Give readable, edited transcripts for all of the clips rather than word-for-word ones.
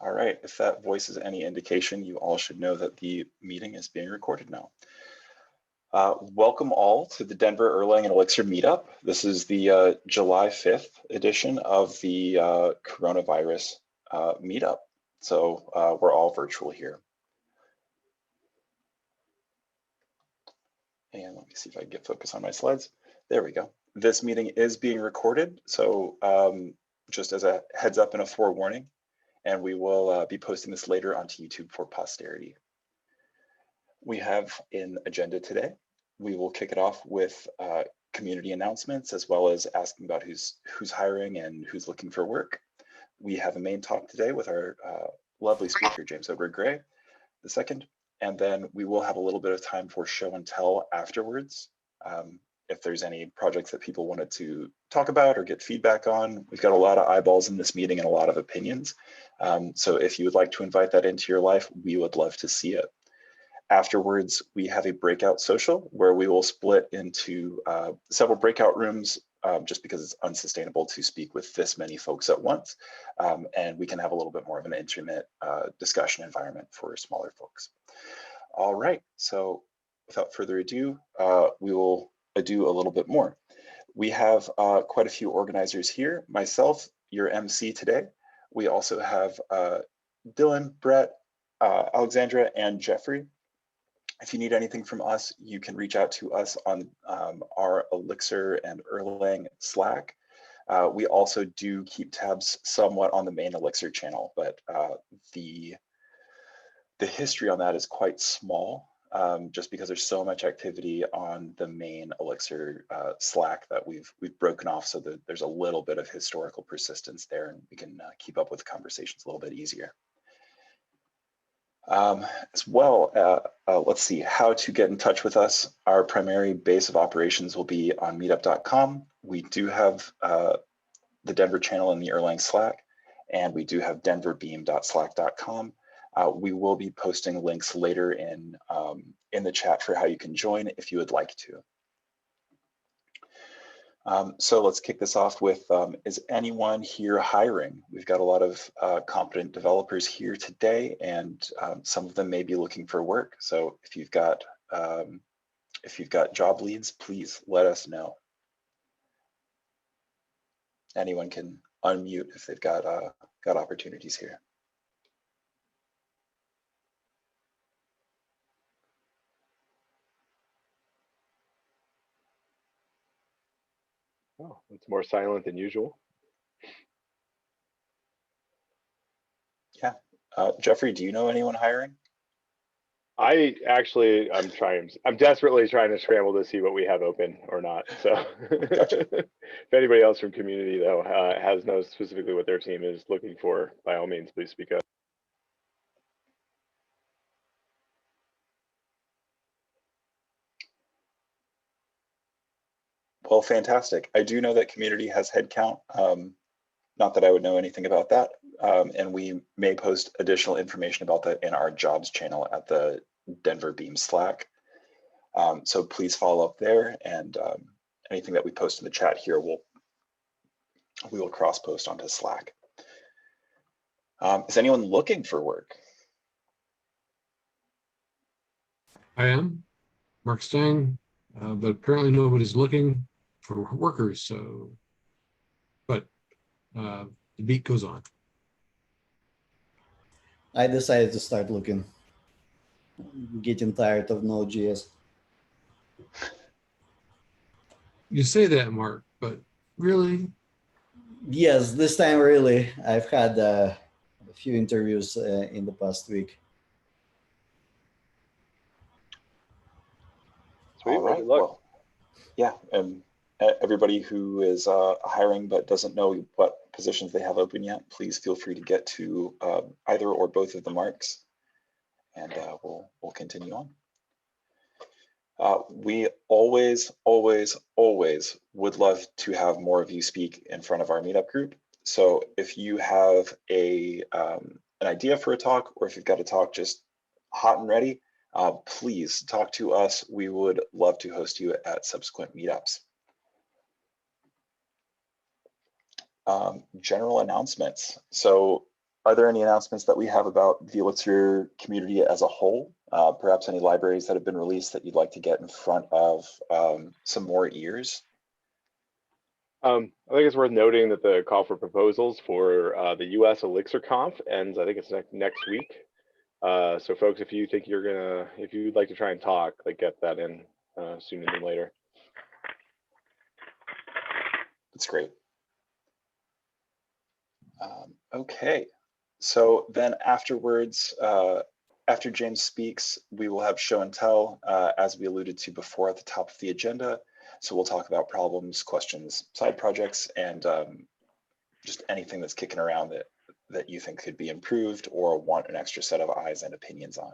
All right, if that voice is any indication, you all should know that the meeting is being recorded now. Welcome all to the Denver Erlang and Elixir meetup. This is the July 5th edition of the coronavirus meetup. So we're all virtual here. And let me see if I can get focus on my slides. There we go. This meeting is being recorded. So just as a heads up and a forewarning, and we will be posting this later onto YouTube for posterity. We have an agenda today. We will kick it off with community announcements, as well as asking about who's hiring and who's looking for work. We have a main talk today with our lovely speaker, James Edward Gray, the second, and then we will have a little bit of time for show and tell afterwards. If there's any projects that people wanted to talk about or get feedback on, we've got a lot of eyeballs in this meeting and a lot of opinions. So if you would like to invite that into your life, we would love to see it. Afterwards, we have a breakout social where we will split into several breakout rooms just because it's unsustainable to speak with this many folks at once. And we can have a little bit more of an intimate discussion environment for smaller folks. All right, so without further ado, we will do a little bit more. We have quite a few organizers here. Myself, your MC today. We also have Dylan, Brett, Alexandra, and Jeffrey. If you need anything from us, you can reach out to us on our Elixir and Erlang Slack. We also do keep tabs somewhat on the main Elixir channel, but the history on that is quite small, just because there's so much activity on the main Elixir Slack that we've broken off so that there's a little bit of historical persistence there, and we can keep up with the conversations a little bit easier. As well, let's see, how to get in touch with us. Our primary base of operations will be on meetup.com. We do have the Denver channel in the Erlang Slack, and we do have denverbeam.slack.com. We will be posting links later in the chat for how you can join if you would like to. So let's kick this off with, is anyone here hiring? We've got a lot of competent developers here today, and some of them may be looking for work. So if you've got job leads, please let us know. Anyone can unmute if they've got opportunities here. Oh, it's more silent than usual. Yeah. Jeffrey, do you know anyone hiring? I'm desperately trying to scramble to see what we have open or not. So Gotcha. If anybody else from community though knows specifically what their team is looking for, by all means, please speak up. Well, fantastic. I do know that community has headcount. Not that I would know anything about that. And we may post additional information about that in our jobs channel at the Denver Beam Slack. So please follow up there, and anything that we post in the chat here, we will cross post onto Slack. Is anyone looking for work? I am, Mark Stang, but apparently nobody's looking for workers, so, but the beat goes on. I decided to start looking. I'm getting tired of Node.js. You say that, Mark, but really? Yes, this time really. I've had a few interviews in the past week. Sweet, All right. good luck. Well, yeah, and everybody who is hiring but doesn't know what positions they have open yet, please feel free to get to either or both of the marks, and we'll continue on. We always would love to have more of you speak in front of our meetup group. So if you have an idea for a talk, or if you've got a talk just hot and ready, please talk to us. We would love to host you at subsequent meetups. General announcements. So Are there any announcements that we have about the Elixir community as a whole? Perhaps any libraries that have been released that you'd like to get in front of some more ears? I think it's worth noting that the call for proposals for the US Elixir Conf ends, I think it's next week. So folks, if you think if you'd like to try and talk, like get that in sooner than later. That's great. Okay, so then afterwards, after James speaks, we will have show and tell, as we alluded to before at the top of the agenda. So we'll talk about problems, questions, side projects, and just anything that's kicking around that you think could be improved or want an extra set of eyes and opinions on.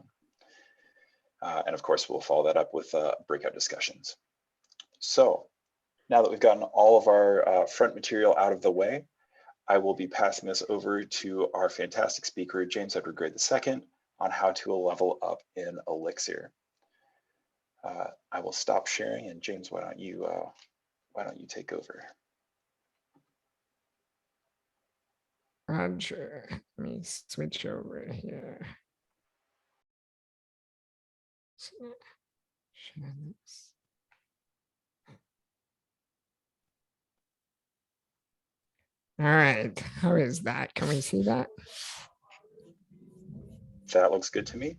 And of course, we'll follow that up with breakout discussions. So now that we've gotten all of our front material out of the way, I will be passing this over to our fantastic speaker, James Edward Gray II, on how to level up in Elixir. I will stop sharing, and James, why don't you take over? Roger, let me switch over here. Share this. All right, how is that? Can we see that? That looks good to me.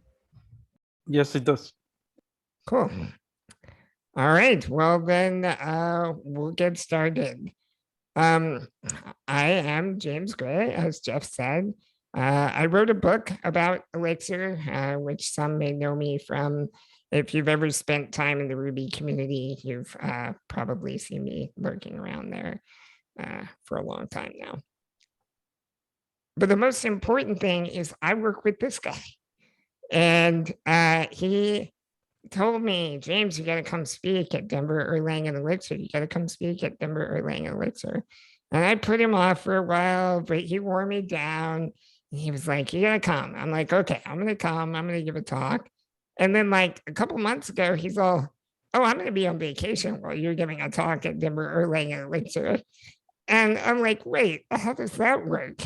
Yes, it does. Cool. All right, well then we'll get started. I am James Gray, as Jeff said. I wrote a book about Elixir, which some may know me from. If you've ever spent time in the Ruby community, you've probably seen me lurking around there for a long time now. But the most important thing is I work with this guy. And he told me, James, you got to come speak at Denver Erlang and Elixir. You got to come speak at Denver Erlang and Elixir. And I put him off for a while, but he wore me down. He was like, you got to come. I'm like, okay, I'm going to come. I'm going to give a talk. And then like a couple months ago, he's all, oh, I'm going to be on vacation while you're giving a talk at Denver Erlang and Elixir. And I'm like, wait, how does that work?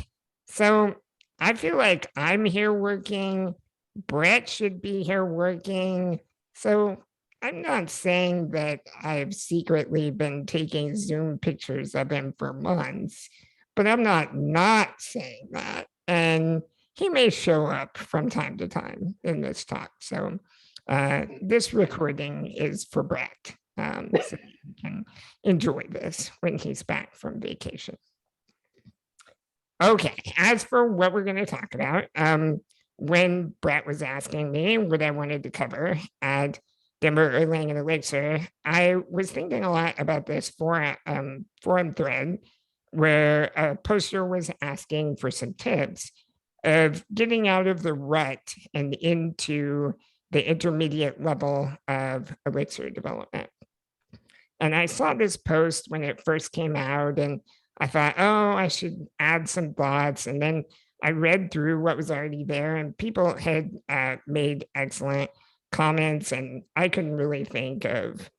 So I feel like I'm here working. Brett should be here working. So I'm not saying that I've secretly been taking Zoom pictures of him for months, but I'm not saying that. And he may show up from time to time in this talk. So this recording is for Brett. So you can enjoy this when he's back from vacation. Okay, as for what we're going to talk about, when Brett was asking me what I wanted to cover at Denver Erlang and Elixir, I was thinking a lot about this forum thread where a poster was asking for some tips of getting out of the rut and into the intermediate level of Elixir development. And I saw this post when it first came out, and I thought, oh, I should add some thoughts. And then I read through what was already there, and people had made excellent comments, and I couldn't really think of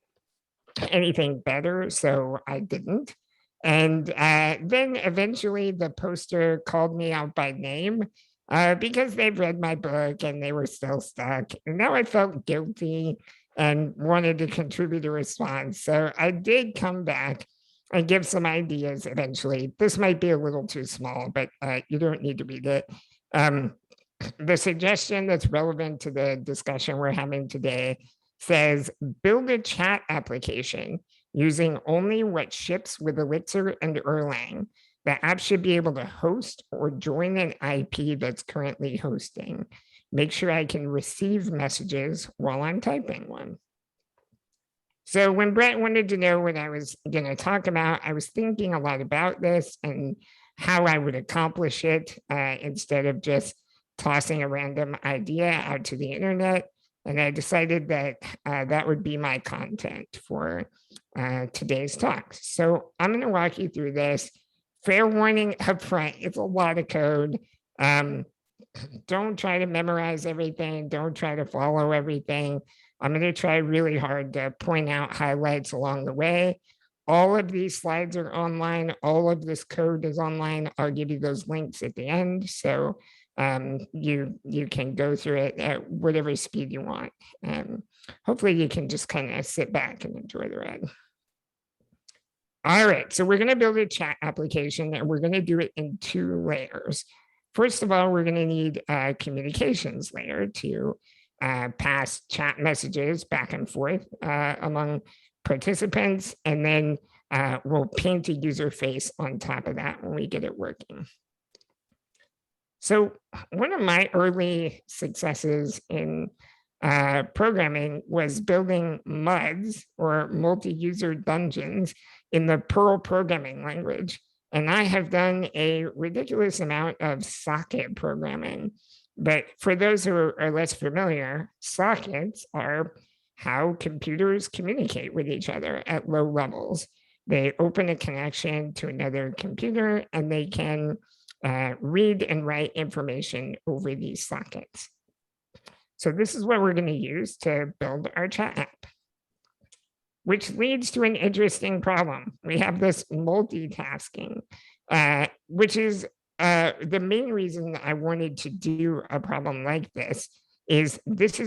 anything better, so I didn't. And then eventually the poster called me out by name because they've read my book and they were still stuck. And now I felt guilty and wanted to contribute a response. So I did come back and give some ideas eventually. This might be a little too small, but you don't need to read it. The suggestion that's relevant to the discussion we're having today says, build a chat application using only what ships with Elixir and Erlang. The app should be able to host or join an IP that's currently hosting. Make sure I can receive messages while I'm typing one. So when Brett wanted to know what I was going to talk about, I was thinking a lot about this and how I would accomplish it instead of just tossing a random idea out to the internet. And I decided that that would be my content for today's talk. So I'm going to walk you through this. Fair warning up front, it's a lot of code. Don't try to memorize everything. Don't try to follow everything. I'm going to try really hard to point out highlights along the way. all of these slides are online. All of this code is online. I'll give you those links at the end. So you can go through it at whatever speed you want. Hopefully you can just kind of sit back and enjoy the ride. All right, so we're going to build a chat application and we're going to do it in 2 layers. First of all, we're going to need a communications layer to pass chat messages back and forth among participants, and then we'll paint a user face on top of that when we get it working. So one of my early successes in programming was building MUDs, or multi-user dungeons, in the Perl programming language. And I have done a ridiculous amount of socket programming. But for those who are less familiar, sockets are how computers communicate with each other at low levels. They open a connection to another computer and they can read and write information over these sockets. So this is what we're going to use to build our chat app, which leads to an interesting problem. We have this multitasking, which is the main reason I wanted to do a problem like this is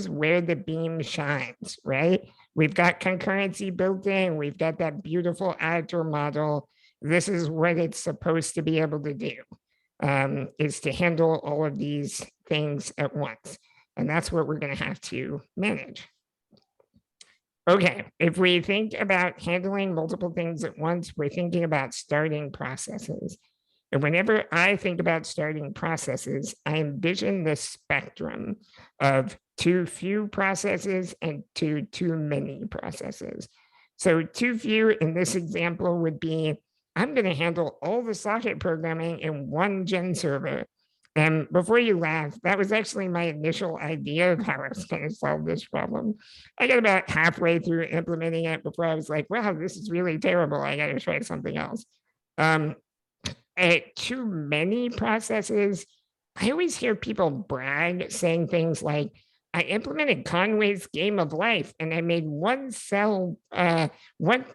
where the beam shines, right? We've got concurrency built in. We've got that beautiful actor model. This is what it's supposed to be able to do, is to handle all of these things at once. And that's what we're going to have to manage. Okay, if we think about handling multiple things at once, we're thinking about starting processes. And whenever I think about starting processes, I envision the spectrum of too few processes and too many processes. So too few in this example would be, I'm going to handle all the socket programming in one gen server. And before you laugh, that was actually my initial idea of how I was going to solve this problem. I got about halfway through implementing it before I was like, wow, this is really terrible. I got to try something else. Too many processes. I always hear people brag saying things like, I implemented Conway's game of life and I made one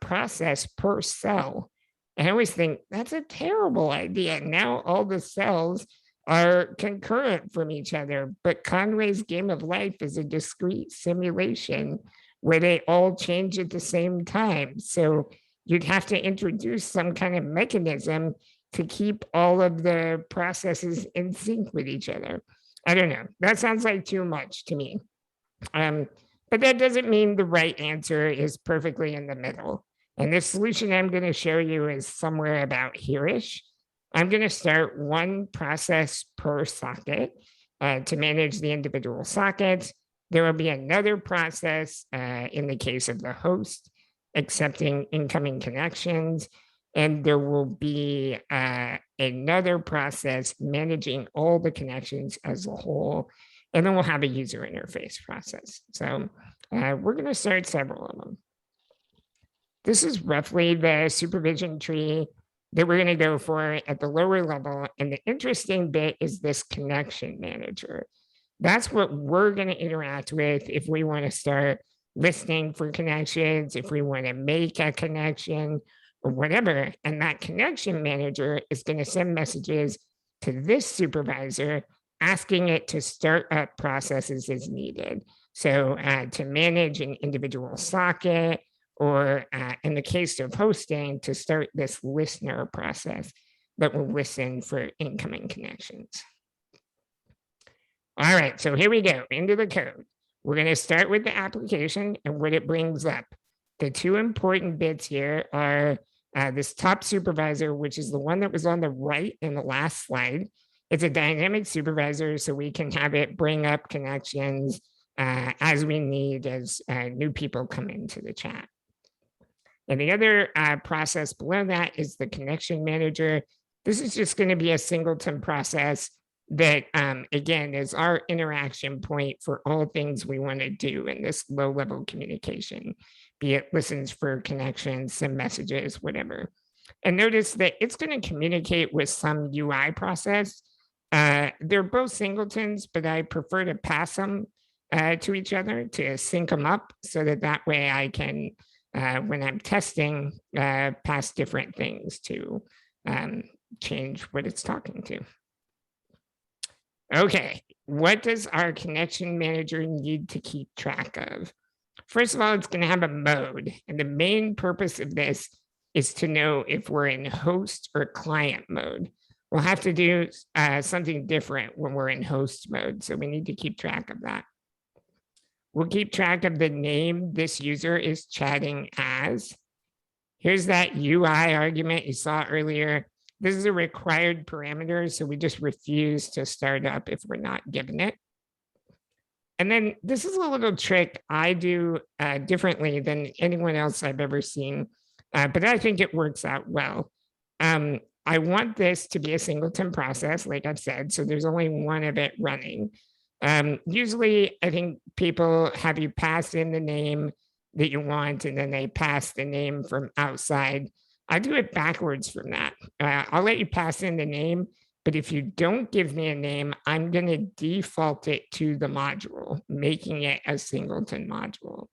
process per cell. And I always think that's a terrible idea. Now all the cells are concurrent from each other, but Conway's game of life is a discrete simulation where they all change at the same time. So you'd have to introduce some kind of mechanism to keep all of the processes in sync with each other. I don't know. That sounds like too much to me. But that doesn't mean the right answer is perfectly in the middle. And the solution I'm going to show you is somewhere about here-ish. I'm going to start one process per socket to manage the individual sockets. There will be another process in the case of the host accepting incoming connections. And there will be another process managing all the connections as a whole. And then we'll have a user interface process. So we're going to start several of them. This is roughly the supervision tree that we're going to go for at the lower level. And the interesting bit is this connection manager. That's what we're going to interact with if we want to start listening for connections, if we want to make a connection or whatever. And that connection manager is going to send messages to this supervisor asking it to start up processes as needed. So to manage an individual socket, or in the case of hosting, to start this listener process that will listen for incoming connections. All right, so here we go, into the code. We're going to start with the application and what it brings up. The 2 important bits here are this top supervisor, which is the one that was on the right in the last slide. It's a dynamic supervisor, so we can have it bring up connections as we need as new people come into the chat. And the other process below that is the connection manager. This is just going to be a singleton process that, again, is our interaction point for all things we want to do in this low-level communication, be it listens for connections, send messages, whatever. And notice that it's going to communicate with some UI process. They're both singletons, but I prefer to pass them to each other to sync them up so that way I can when I'm testing past different things to change what it's talking to. Okay, what does our connection manager need to keep track of? First of all, it's going to have a mode, and the main purpose of this is to know if we're in host or client mode. We'll have to do something different when we're in host mode, so we need to keep track of that. We'll keep track of the name this user is chatting as. Here's that UI argument you saw earlier. This is a required parameter, so we just refuse to start up if we're not given it. And then this is a little trick I do differently than anyone else I've ever seen, but I think it works out well. I want this to be a singleton process, like I've said, so there's only one of it running. Usually, I think people have you pass in the name that you want, and then they pass the name from outside. I do it backwards from that. I'll let you pass in the name, but if you don't give me a name, I'm going to default it to the module, making it a singleton module.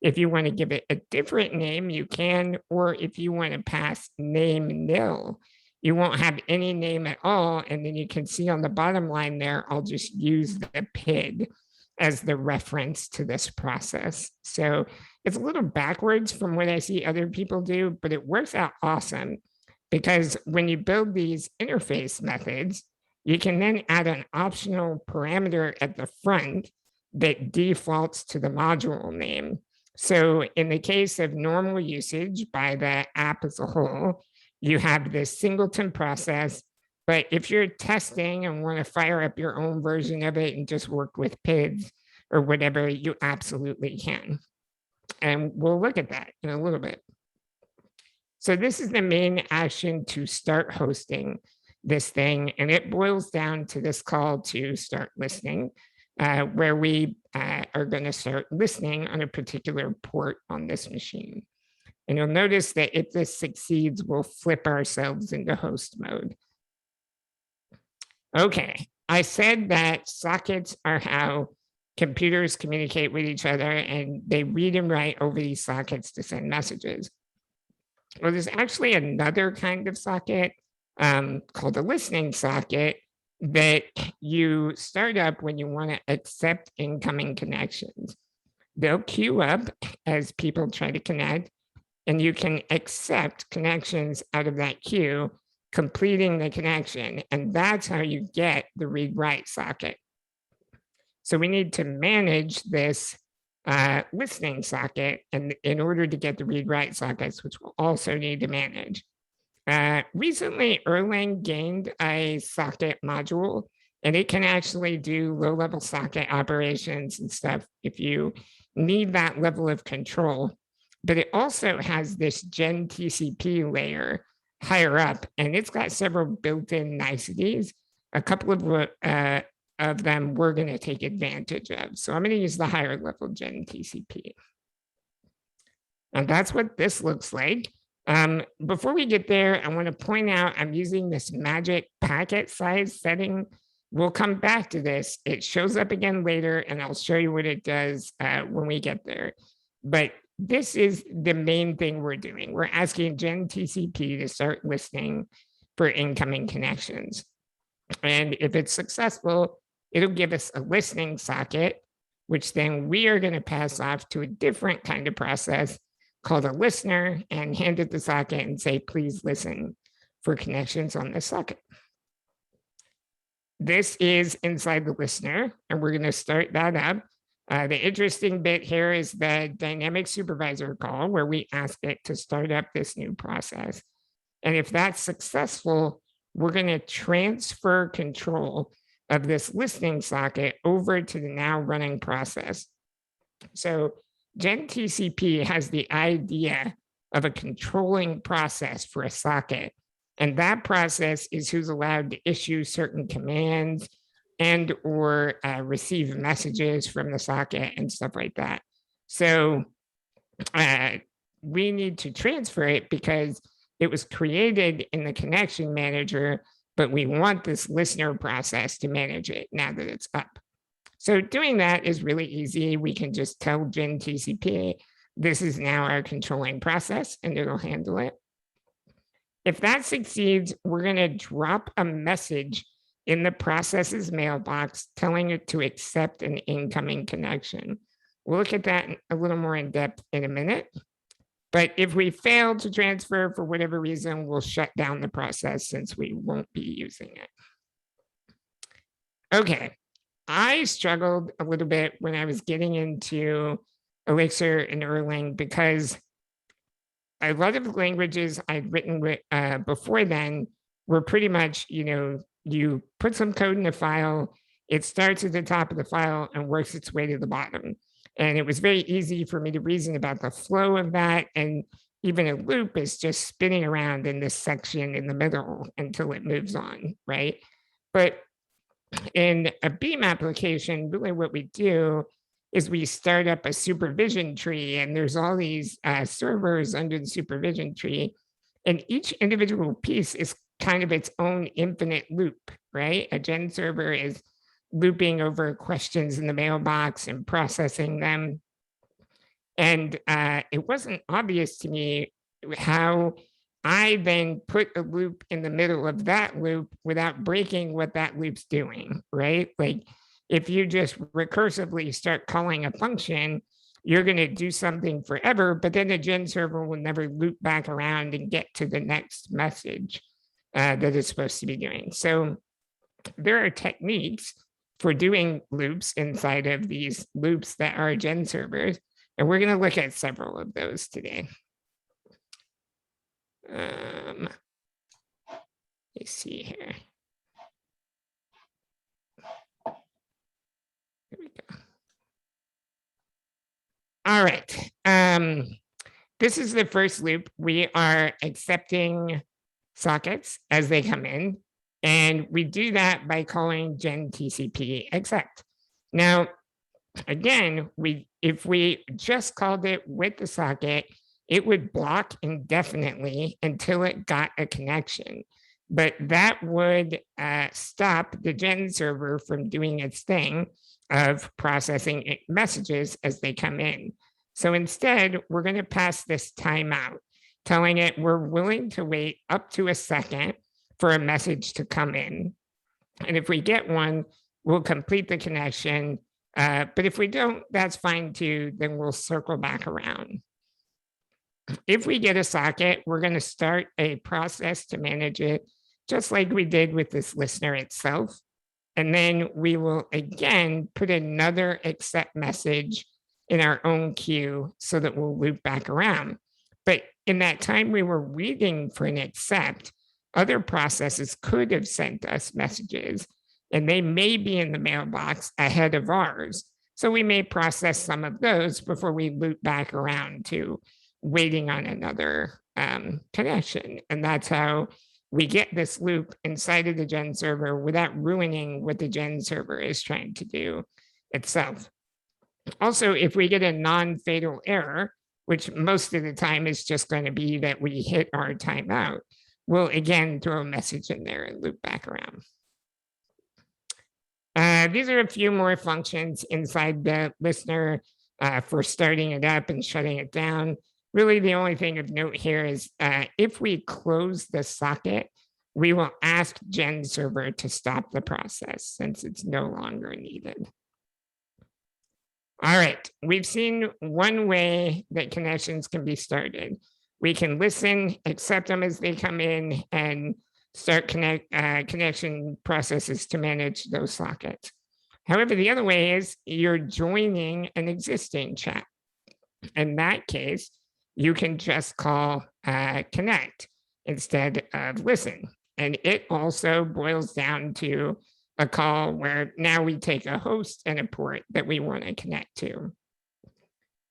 If you want to give it a different name, you can, or if you want to pass name nil, you won't have any name at all. And then you can see on the bottom line there, I'll just use the PID as the reference to this process. So it's a little backwards from what I see other people do, but it works out awesome because when you build these interface methods, you can then add an optional parameter at the front that defaults to the module name. So in the case of normal usage by the app as a whole, you have this singleton process. But if you're testing and want to fire up your own version of it and just work with PIDs or whatever, you absolutely can. And we'll look at that in a little bit. So this is the main action to start hosting this thing. And it boils down to this call to start listening, where we are going to start listening on a particular port on this machine. And you'll notice that if this succeeds, we'll flip ourselves into host mode. Okay, I said that sockets are how computers communicate with each other, and they read and write over these sockets to send messages. Well, there's actually another kind of socket called a listening socket that you start up when you want to accept incoming connections. They'll queue up as people try to connect, and you can accept connections out of that queue, completing the connection. And that's how you get the read-write socket. So we need to manage this listening socket, and in order to get the read-write sockets, which we'll also need to manage. Recently, Erlang gained a socket module, and it can actually do low-level socket operations and stuff if you need that level of control. But it also has this Gen TCP layer higher up, and it's got several built-in niceties. A couple of them we're going to take advantage of. So I'm going to use the higher level Gen TCP. And that's what this looks like. Before we get there, I want to point out I'm using this magic packet size setting. We'll come back to this. It shows up again later, and I'll show you what it does when we get there. But this is the main thing we're doing. We're asking Gen TCP to start listening for incoming connections. And if it's successful, it'll give us a listening socket, which then we are going to pass off to a different kind of process called a listener and hand it the socket and say, please listen for connections on this socket. This is inside the listener, and we're going to start that up. The interesting bit here is the dynamic supervisor call, where we ask it to start up this new process. And if that's successful, we're going to transfer control of this listening socket over to the now running process. So Gen TCP has the idea of a controlling process for a socket. And that process is who's allowed to issue certain commands and or receive messages from the socket and stuff like that. So we need to transfer it because it was created in the connection manager, but we want this listener process to manage it now that it's up. So doing that is really easy. We can just tell Gen TCP, this is now our controlling process and it'll handle it. If that succeeds, we're going to drop a message in the process's mailbox telling it to accept an incoming connection. We'll look at that a little more in depth in a minute. But if we fail to transfer for whatever reason, we'll shut down the process since we won't be using it. Okay, I struggled a little bit when I was getting into Elixir and Erlang because a lot of the languages I'd written with, before then were pretty much, you put some code in a file, it starts at the top of the file and works its way to the bottom. And it was very easy for me to reason about the flow of that. And even a loop is just spinning around in this section in the middle until it moves on, right? But in a Beam application, really what we do is we start up a supervision tree, and there's all these servers under the supervision tree, and each individual piece is kind of its own infinite loop, right? A gen server is looping over questions in the mailbox and processing them. And it wasn't obvious to me how I then put a loop in the middle of that loop without breaking what that loop's doing, right? Like if you just recursively start calling a function, you're going to do something forever, but then the gen server will never loop back around and get to the next message that it's supposed to be doing. So there are techniques for doing loops inside of these loops that are gen servers, and we're going to look at several of those today. Let's see here. Here we go. All right. This is the first loop. We are accepting sockets as they come in, and we do that by calling gen TCP accept. Now, again, if we just called it with the socket, it would block indefinitely until it got a connection. But that would stop the gen server from doing its thing of processing messages as they come in. So instead, we're going to pass this timeout, telling it we're willing to wait up to a second for a message to come in. And if we get one, we'll complete the connection. But if we don't, that's fine too, then we'll circle back around. If we get a socket, we're going to start a process to manage it, just like we did with this listener itself. And then we will again put another accept message in our own queue so that we'll loop back around. But in that time we were waiting for an accept, other processes could have sent us messages, and they may be in the mailbox ahead of ours. So we may process some of those before we loop back around to waiting on another connection. And that's how we get this loop inside of the gen server without ruining what the gen server is trying to do itself. Also, if we get a non-fatal error, which most of the time is just going to be that we hit our timeout, we'll again throw a message in there and loop back around. These are a few more functions inside the listener for starting it up and shutting it down. Really, the only thing of note here is if we close the socket, we will ask gen server to stop the process since it's no longer needed. All right, we've seen one way that connections can be started. We can listen, accept them as they come in, and start connection processes to manage those sockets. However, the other way is you're joining an existing chat. In that case, you can just call connect instead of listen. And it also boils down to a call where now we take a host and a port that we want to connect to.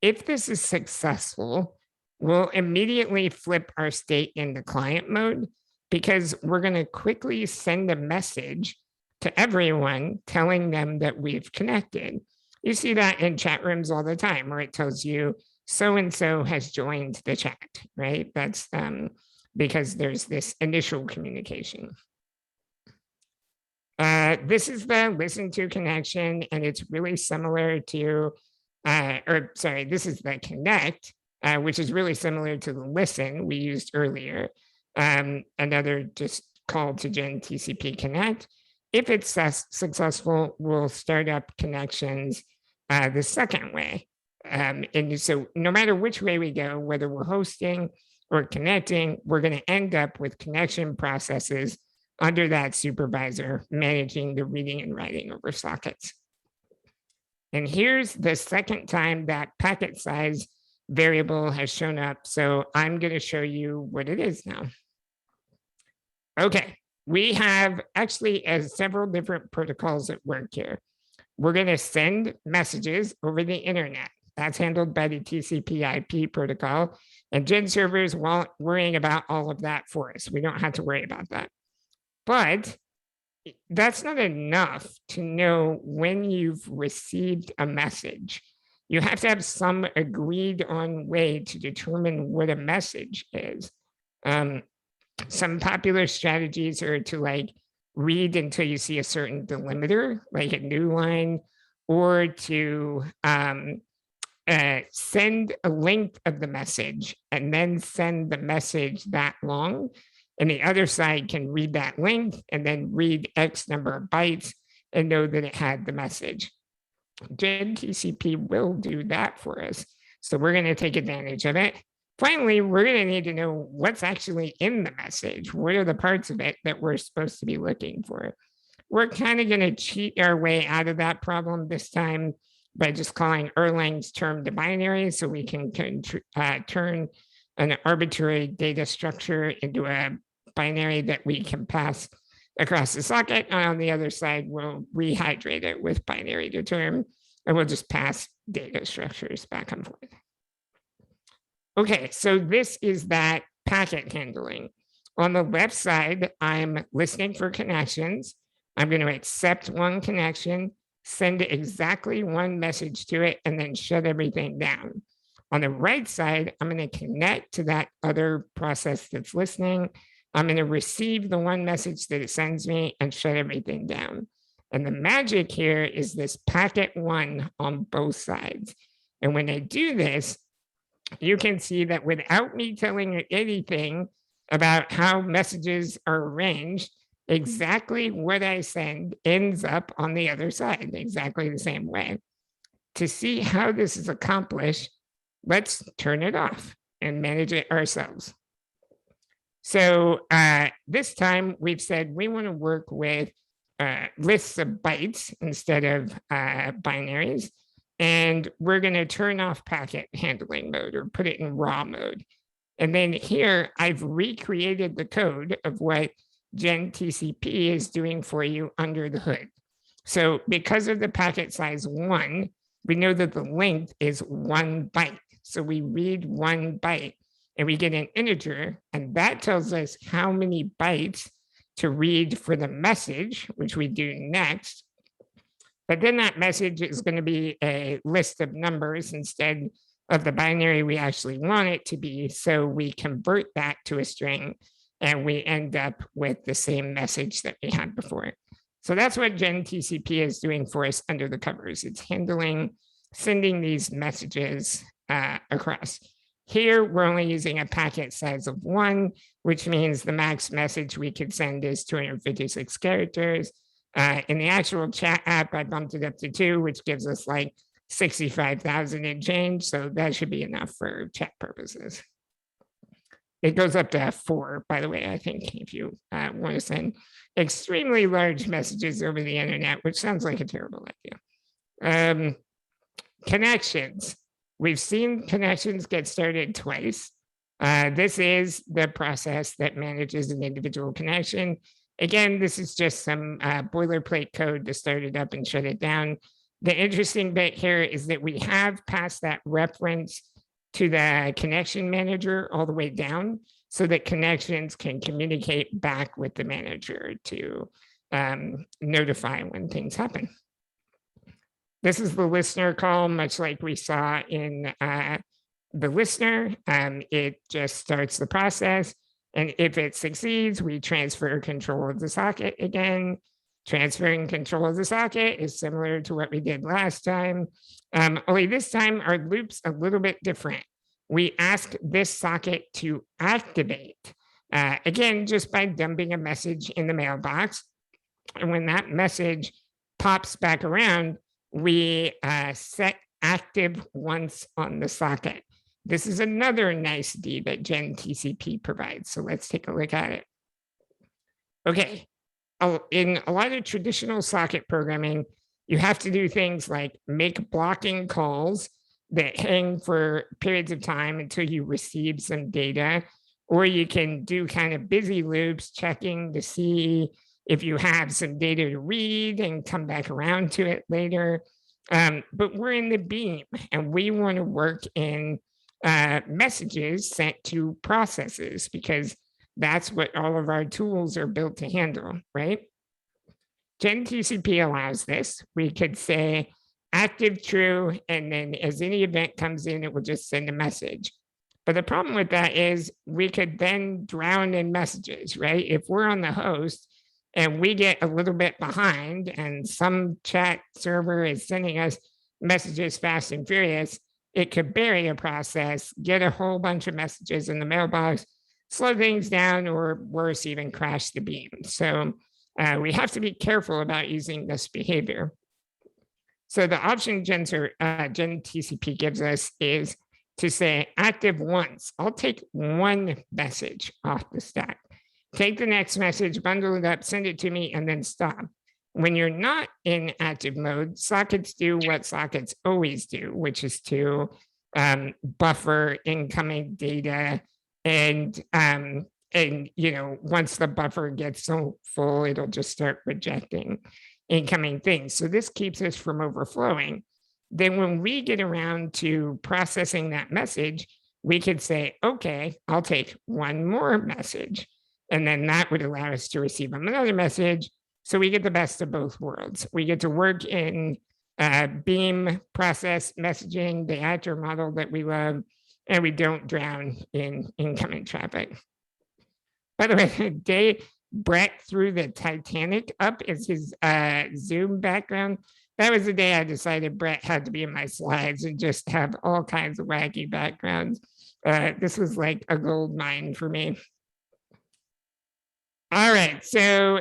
If this is successful, we'll immediately flip our state into client mode because we're going to quickly send a message to everyone telling them that we've connected. You see that in chat rooms all the time where it tells you so-and-so has joined the chat, right? That's because there's this initial communication. This is the listen to connection, and it's really similar to or sorry, this is the connect, which is really similar to the listen we used earlier. Another just call to Gen TCP connect. If it's successful, we'll start up connections the second way. And so no matter which way we go, whether we're hosting or connecting, we're going to end up with connection processes under that supervisor managing the reading and writing over sockets. And here's the second time that packet size variable has shown up. So I'm going to show you what it is now. Okay, we have actually several different protocols at work here. We're going to send messages over the internet. That's handled by the TCP/IP protocol. And Gen servers won't worrying about all of that for us. We don't have to worry about that. But that's not enough to know when you've received a message. You have to have some agreed on way to determine what a message is. Some popular strategies are to like read until you see a certain delimiter, like a new line, or to send a length of the message and then send the message that long. And the other side can read that length and then read X number of bytes and know that it had the message. Gen TCP will do that for us. So we're going to take advantage of it. Finally, we're going to need to know what's actually in the message. What are the parts of it that we're supposed to be looking for? We're kind of going to cheat our way out of that problem this time by just calling Erlang's term to binary so we can turn an arbitrary data structure into a binary that we can pass across the socket. And on the other side, we'll rehydrate it with binary to term, and we'll just pass data structures back and forth. Okay, so this is that packet handling. On the left side, I'm listening for connections. I'm going to accept one connection, send exactly one message to it, and then shut everything down. On the right side, I'm going to connect to that other process that's listening. I'm going to receive the one message that it sends me and shut everything down. And the magic here is this packet one on both sides. And when I do this, you can see that without me telling it anything about how messages are arranged, exactly what I send ends up on the other side, exactly the same way. To see how this is accomplished, let's turn it off and manage it ourselves. So this time we've said we want to work with lists of bytes instead of binaries. And we're going to turn off packet handling mode or put it in raw mode. And then here I've recreated the code of what Gen TCP is doing for you under the hood. So because of the packet size 1, we know that the length is 1 byte. So we read 1 byte and we get an integer, and that tells us how many bytes to read for the message, which we do next. But then that message is going to be a list of numbers instead of the binary we actually want it to be. So we convert that to a string and we end up with the same message that we had before. So that's what Gen TCP is doing for us under the covers. It's handling, sending these messages across. Here, we're only using a packet size of 1, which means the max message we could send is 256 characters. In the actual chat app, I bumped it up to 2, which gives us like 65,000 and change. So that should be enough for chat purposes. It goes up to 4, by the way, I think, if you want to send extremely large messages over the internet, which sounds like a terrible idea. Connections. We've seen connections get started twice. This is the process that manages an individual connection. Again, this is just some boilerplate code to start it up and shut it down. The interesting bit here is that we have passed that reference to the connection manager all the way down so that connections can communicate back with the manager to notify when things happen. This is the listener call, much like we saw in the listener. It just starts the process. And if it succeeds, we transfer control of the socket again. Transferring control of the socket is similar to what we did last time, only this time our loop's a little bit different. We ask this socket to activate, again, just by dumping a message in the mailbox. And when that message pops back around, we set active once on the socket. This is another nice D that GenTCP provides. So let's take a look at it. Okay, in a lot of traditional socket programming, you have to do things like make blocking calls that hang for periods of time until you receive some data, or you can do kind of busy loops checking to see if you have some data to read and come back around to it later. But we're in the beam and we want to work in messages sent to processes because that's what all of our tools are built to handle, right? GenTCP allows this. We could say active true, and then as any event comes in, it will just send a message. But the problem with that is we could then drown in messages, right? If we're on the host and we get a little bit behind and some chat server is sending us messages fast and furious, it could bury a process, get a whole bunch of messages in the mailbox, slow things down, or worse, even crash the beam. So we have to be careful about using this behavior. So the option GenTCP gives us is to say active once. I'll take one message off the stack. Take the next message, bundle it up, send it to me, and then stop. When you're not in active mode, sockets do what sockets always do, which is to buffer incoming data. And once the buffer gets so full, it'll just start rejecting incoming things. So this keeps us from overflowing. Then when we get around to processing that message, we could say, okay, I'll take one more message. And then that would allow us to receive another message. So we get the best of both worlds. We get to work in beam process messaging, the actor model that we love, and we don't drown in incoming traffic. By the way, the day Brett threw the Titanic up as his Zoom background, that was the day I decided Brett had to be in my slides and just have all kinds of wacky backgrounds. This was like a gold mine for me. All right, so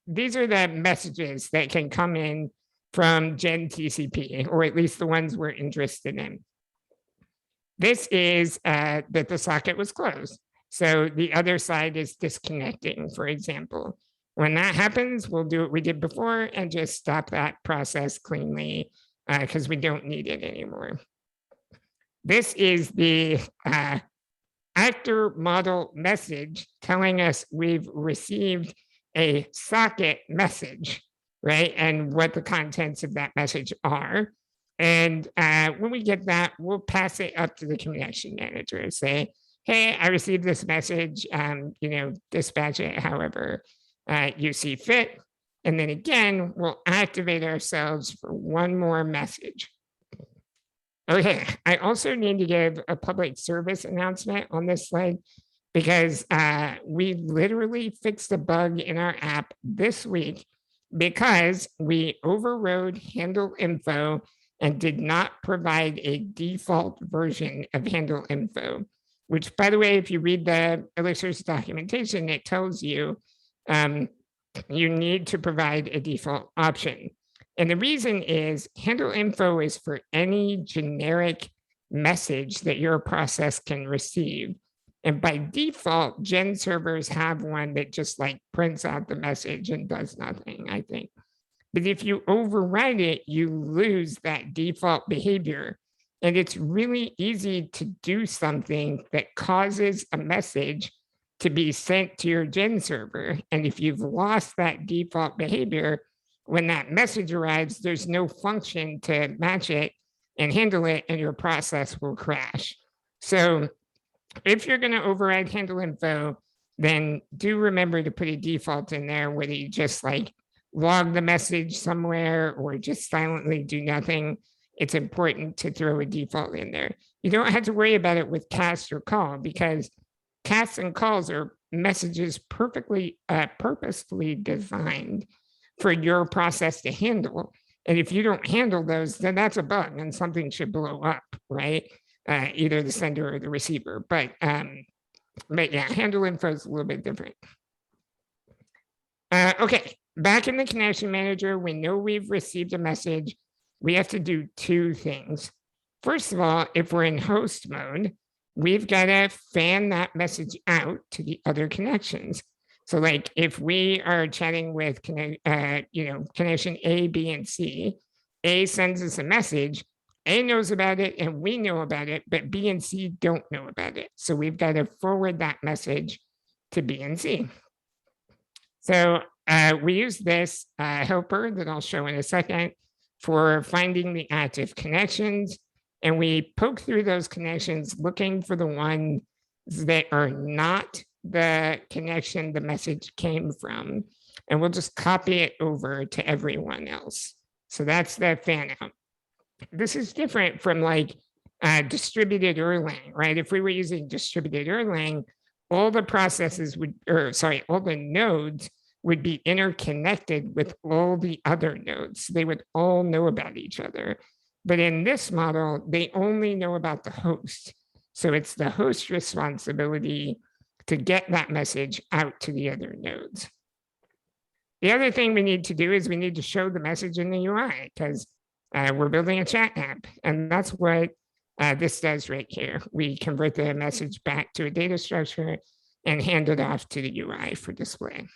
these are the messages that can come in from GenTCP, or at least the ones we're interested in. This is that the socket was closed. So the other side is disconnecting, for example. When that happens, we'll do what we did before and just stop that process cleanly because we don't need it anymore. This is the actor model message telling us we've received a socket message, right? And what the contents of that message are. And when we get that, we'll pass it up to the connection manager and say, hey, I received this message, dispatch it however you see fit. And then again, we'll activate ourselves for one more message. Okay, I also need to give a public service announcement on this slide because we literally fixed a bug in our app this week because we overrode handle info and did not provide a default version of handle info, which, by the way, if you read the Elixir's documentation, it tells you you need to provide a default option. And the reason is handle info is for any generic message that your process can receive. And by default, Gen servers have one that just like prints out the message and does nothing, I think. But if you override it, you lose that default behavior. And it's really easy to do something that causes a message to be sent to your Gen server. And if you've lost that default behavior, when that message arrives, there's no function to match it and handle it, and your process will crash. So if you're going to override handle info, then do remember to put a default in there, whether you just like log the message somewhere or just silently do nothing. It's important to throw a default in there. You don't have to worry about it with cast or call because casts and calls are messages purposefully designed for your process to handle. And if you don't handle those, then that's a bug and something should blow up, right? Either the sender or the receiver. But yeah, handle info is a little bit different. Okay, back in the connection manager, we know we've received a message. We have to do two things. First of all, if we're in host mode, we've got to fan that message out to the other connections. So like if we are chatting with connection A, B, and C, A sends us a message, A knows about it and we know about it, but B and C don't know about it. So we've got to forward that message to B and C. So we use this helper that I'll show in a second for finding the active connections. And we poke through those connections looking for the ones that are not the connection the message came from. And we'll just copy it over to everyone else. So that's the fan out. This is different from like distributed Erlang, right? If we were using distributed Erlang, all the processes would, all the nodes would be interconnected with all the other nodes. They would all know about each other. But in this model, they only know about the host. So it's the host responsibility to get that message out to the other nodes. The other thing we need to do is we need to show the message in the UI because we're building a chat app. And that's what this does right here. We convert the message back to a data structure and hand it off to the UI for display.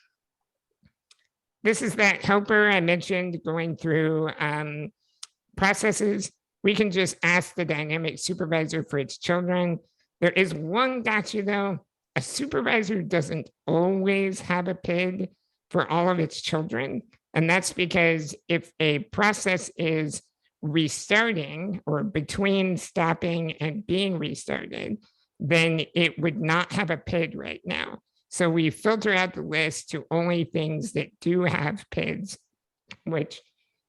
This is that helper I mentioned going through processes. We can just ask the dynamic supervisor for its children. There is one gotcha though. A supervisor doesn't always have a PID for all of its children. And that's because if a process is restarting or between stopping and being restarted, then it would not have a PID right now. So we filter out the list to only things that do have PIDs, which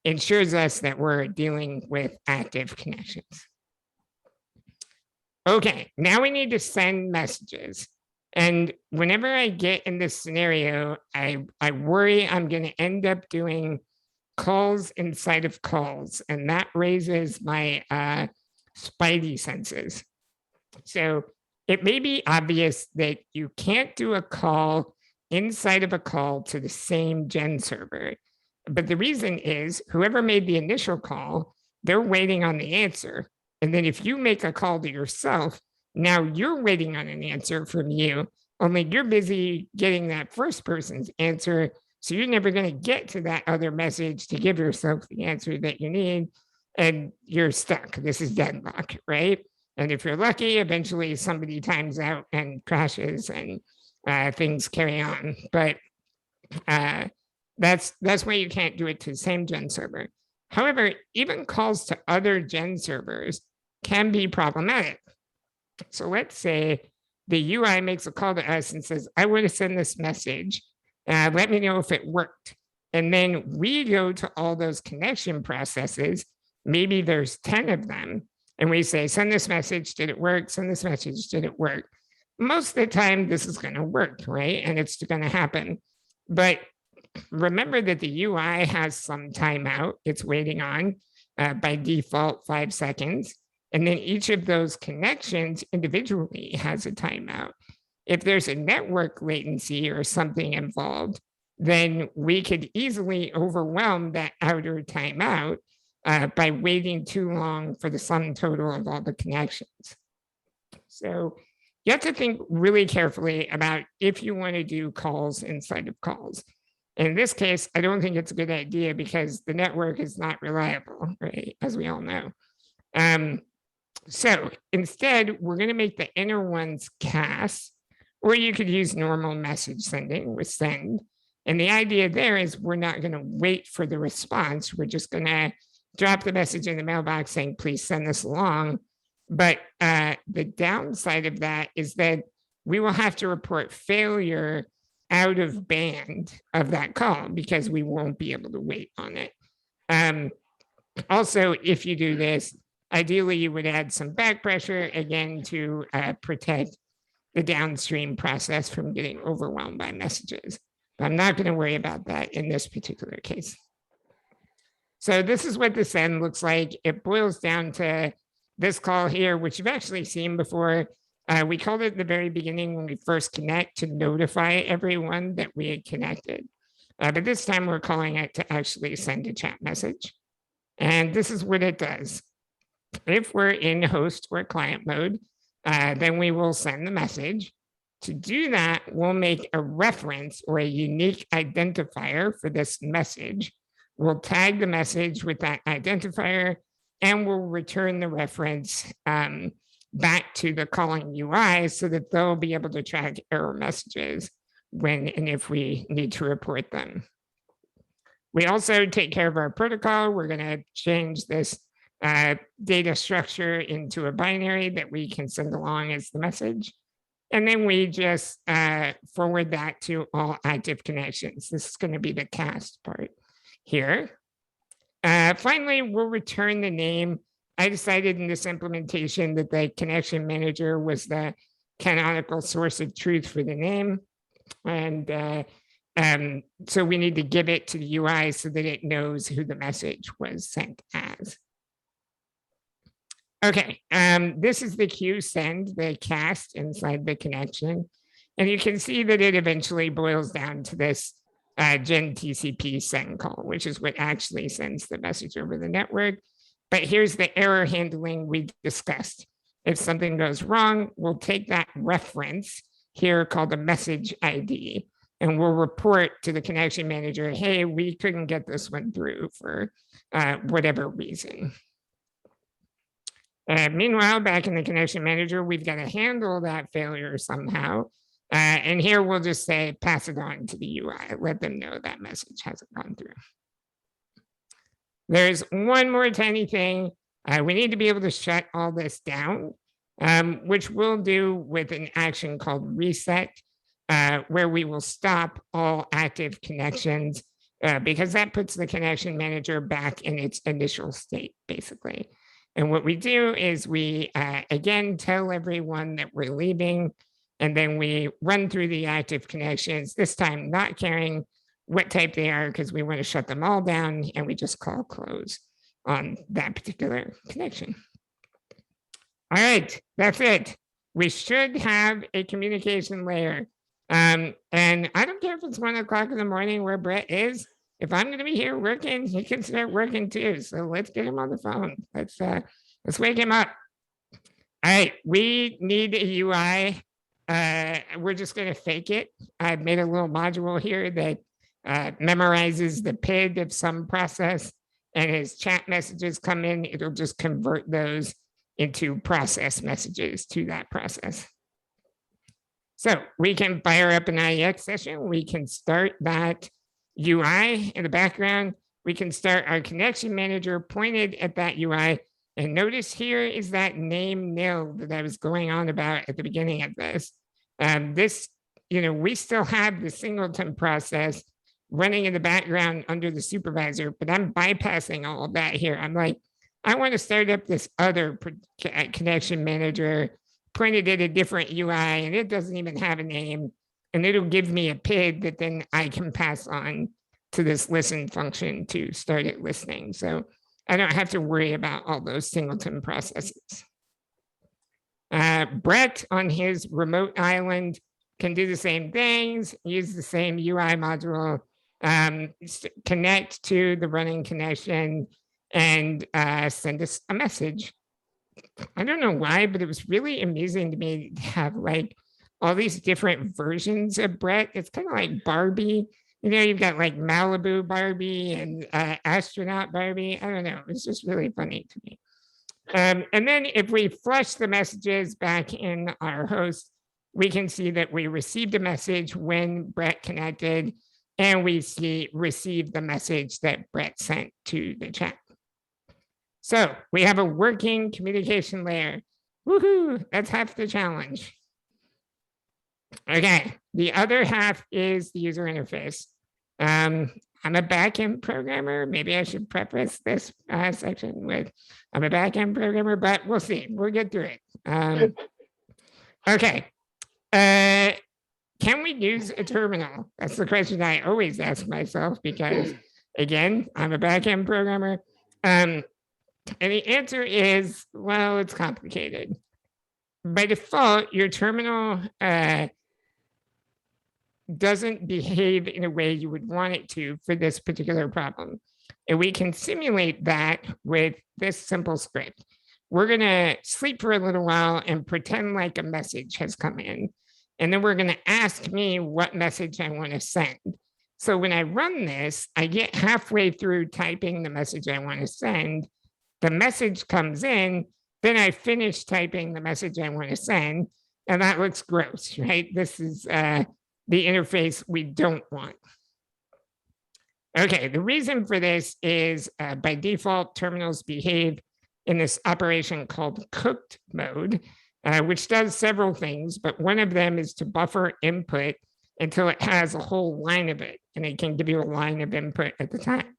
ensures us that we're dealing with active connections. Okay, now we need to send messages. And whenever I get in this scenario, I worry I'm going to end up doing calls inside of calls, and that raises my spidey senses. So it may be obvious that you can't do a call inside of a call to the same gen server. But the reason is whoever made the initial call, they're waiting on the answer. And then if you make a call to yourself, now you're waiting on an answer from you, only you're busy getting that first person's answer. So you're never going to get to that other message to give yourself the answer that you need. And you're stuck. This is deadlock, right? And if you're lucky, eventually somebody times out and crashes and things carry on. But that's why you can't do it to the same gen server. However, even calls to other gen servers can be problematic. So let's say the UI makes a call to us and says, I want to send this message. Let me know if it worked. And then we go to all those connection processes. Maybe there's 10 of them. And we say, send this message, did it work? Send this message, did it work? Most of the time, this is going to work, right? And it's going to happen. But remember that the UI has some timeout it's waiting on, by default 5 seconds. And then each of those connections individually has a timeout. If there's a network latency or something involved, then we could easily overwhelm that outer timeout by waiting too long for the sum total of all the connections. So you have to think really carefully about if you want to do calls inside of calls. In this case, I don't think it's a good idea because the network is not reliable, right? As we all know. So instead, we're going to make the inner ones CAS, or you could use normal message sending with send. And the idea there is we're not going to wait for the response. We're just going to drop the message in the mailbox saying, please send this along. But the downside of that is that we will have to report failure out of band of that call because we won't be able to wait on it. Also, if you do this, ideally you would add some back pressure again to protect the downstream process from getting overwhelmed by messages. But I'm not going to worry about that in this particular case. So this is what the send looks like. It boils down to this call here, which you've actually seen before. We called it at the very beginning when we first connect to notify everyone that we had connected. But this time we're calling it to actually send a chat message. And this is what it does. If we're in host or client mode, then we will send the message. To do that, we'll make a reference or a unique identifier for this message. We'll tag the message with that identifier, and we'll return the reference back to the calling UI so that they'll be able to track error messages when and if we need to report them. We also take care of our protocol. We're going to change this data structure into a binary that we can send along as the message. And then we just forward that to all active connections. This is going to be the cast part here. Finally, we'll return the name. I decided in this implementation that the connection manager was the canonical source of truth for the name. And so we need to give it to the UI so that it knows who the message was sent as. Okay, this is the queue send, the cast inside the connection. And you can see that it eventually boils down to this gen TCP send call, which is what actually sends the message over the network. But here's the error handling we discussed. If something goes wrong, we'll take that reference here called a message ID, and we'll report to the connection manager, hey, we couldn't get this one through for whatever reason. Meanwhile, back in the connection manager, we've got to handle that failure somehow. And here we'll just say, pass it on to the UI, let them know that message hasn't gone through. There's one more tiny thing. We need to be able to shut all this down, which we'll do with an action called reset, where we will stop all active connections because that puts the connection manager back in its initial state, basically. And what we do is we, again, tell everyone that we're leaving, and then we run through the active connections, this time not caring what type they are because we want to shut them all down, and we just call close on that particular connection. All right, that's it. We should have a communication layer. And I don't care if it's 1 o'clock in the morning where Brett is. If I'm going to be here working, he can start working too. So let's get him on the phone. Let's wake him up. All right, we need a UI. We're just going to fake it. I've made a little module here that memorizes the PID of some process, and as chat messages come in, it'll just convert those into process messages to that process. So we can fire up an IEX session. We can start that UI in the background. We can start our connection manager pointed at that UI. And notice here is that name nil that I was going on about at the beginning of this. We still have the singleton process running in the background under the supervisor, but I'm bypassing all of that here. I'm like, I want to start up this other connection manager pointed at a different UI, and it doesn't even have a name. And it'll give me a PID that then I can pass on to this listen function to start it listening. So I don't have to worry about all those singleton processes. Brett on his remote island can do the same things, use the same UI module, connect to the running connection, and send us a message. I don't know why, but it was really amusing to me to have like all these different versions of Brett. It's kind of like Barbie. You've got like Malibu Barbie and astronaut Barbie. I don't know. It's just really funny to me. And then if we flush the messages back in our host, we can see that we received a message when Brett connected, and we received the message that Brett sent to the chat. So we have a working communication layer. Woohoo, that's half the challenge. Okay, the other half is the user interface. I'm a backend programmer. Maybe I should preface this section with I'm a backend programmer, but we'll see. We'll get through it. Okay. Can can we use a terminal? That's the question I always ask myself because, again, I'm a backend programmer. And the answer is, well, it's complicated. By default, your terminal doesn't behave in a way you would want it to for this particular problem. And we can simulate that with this simple script. We're going to sleep for a little while and pretend like a message has come in. And then we're going to ask me what message I want to send. So when I run this, I get halfway through typing the message I want to send. The message comes in, then I finish typing the message I want to send. And that looks gross, right? This is the interface we don't want. Okay, the reason for this is by default, terminals behave in this operation called cooked mode, which does several things, but one of them is to buffer input until it has a whole line of it, and it can give you a line of input at the time.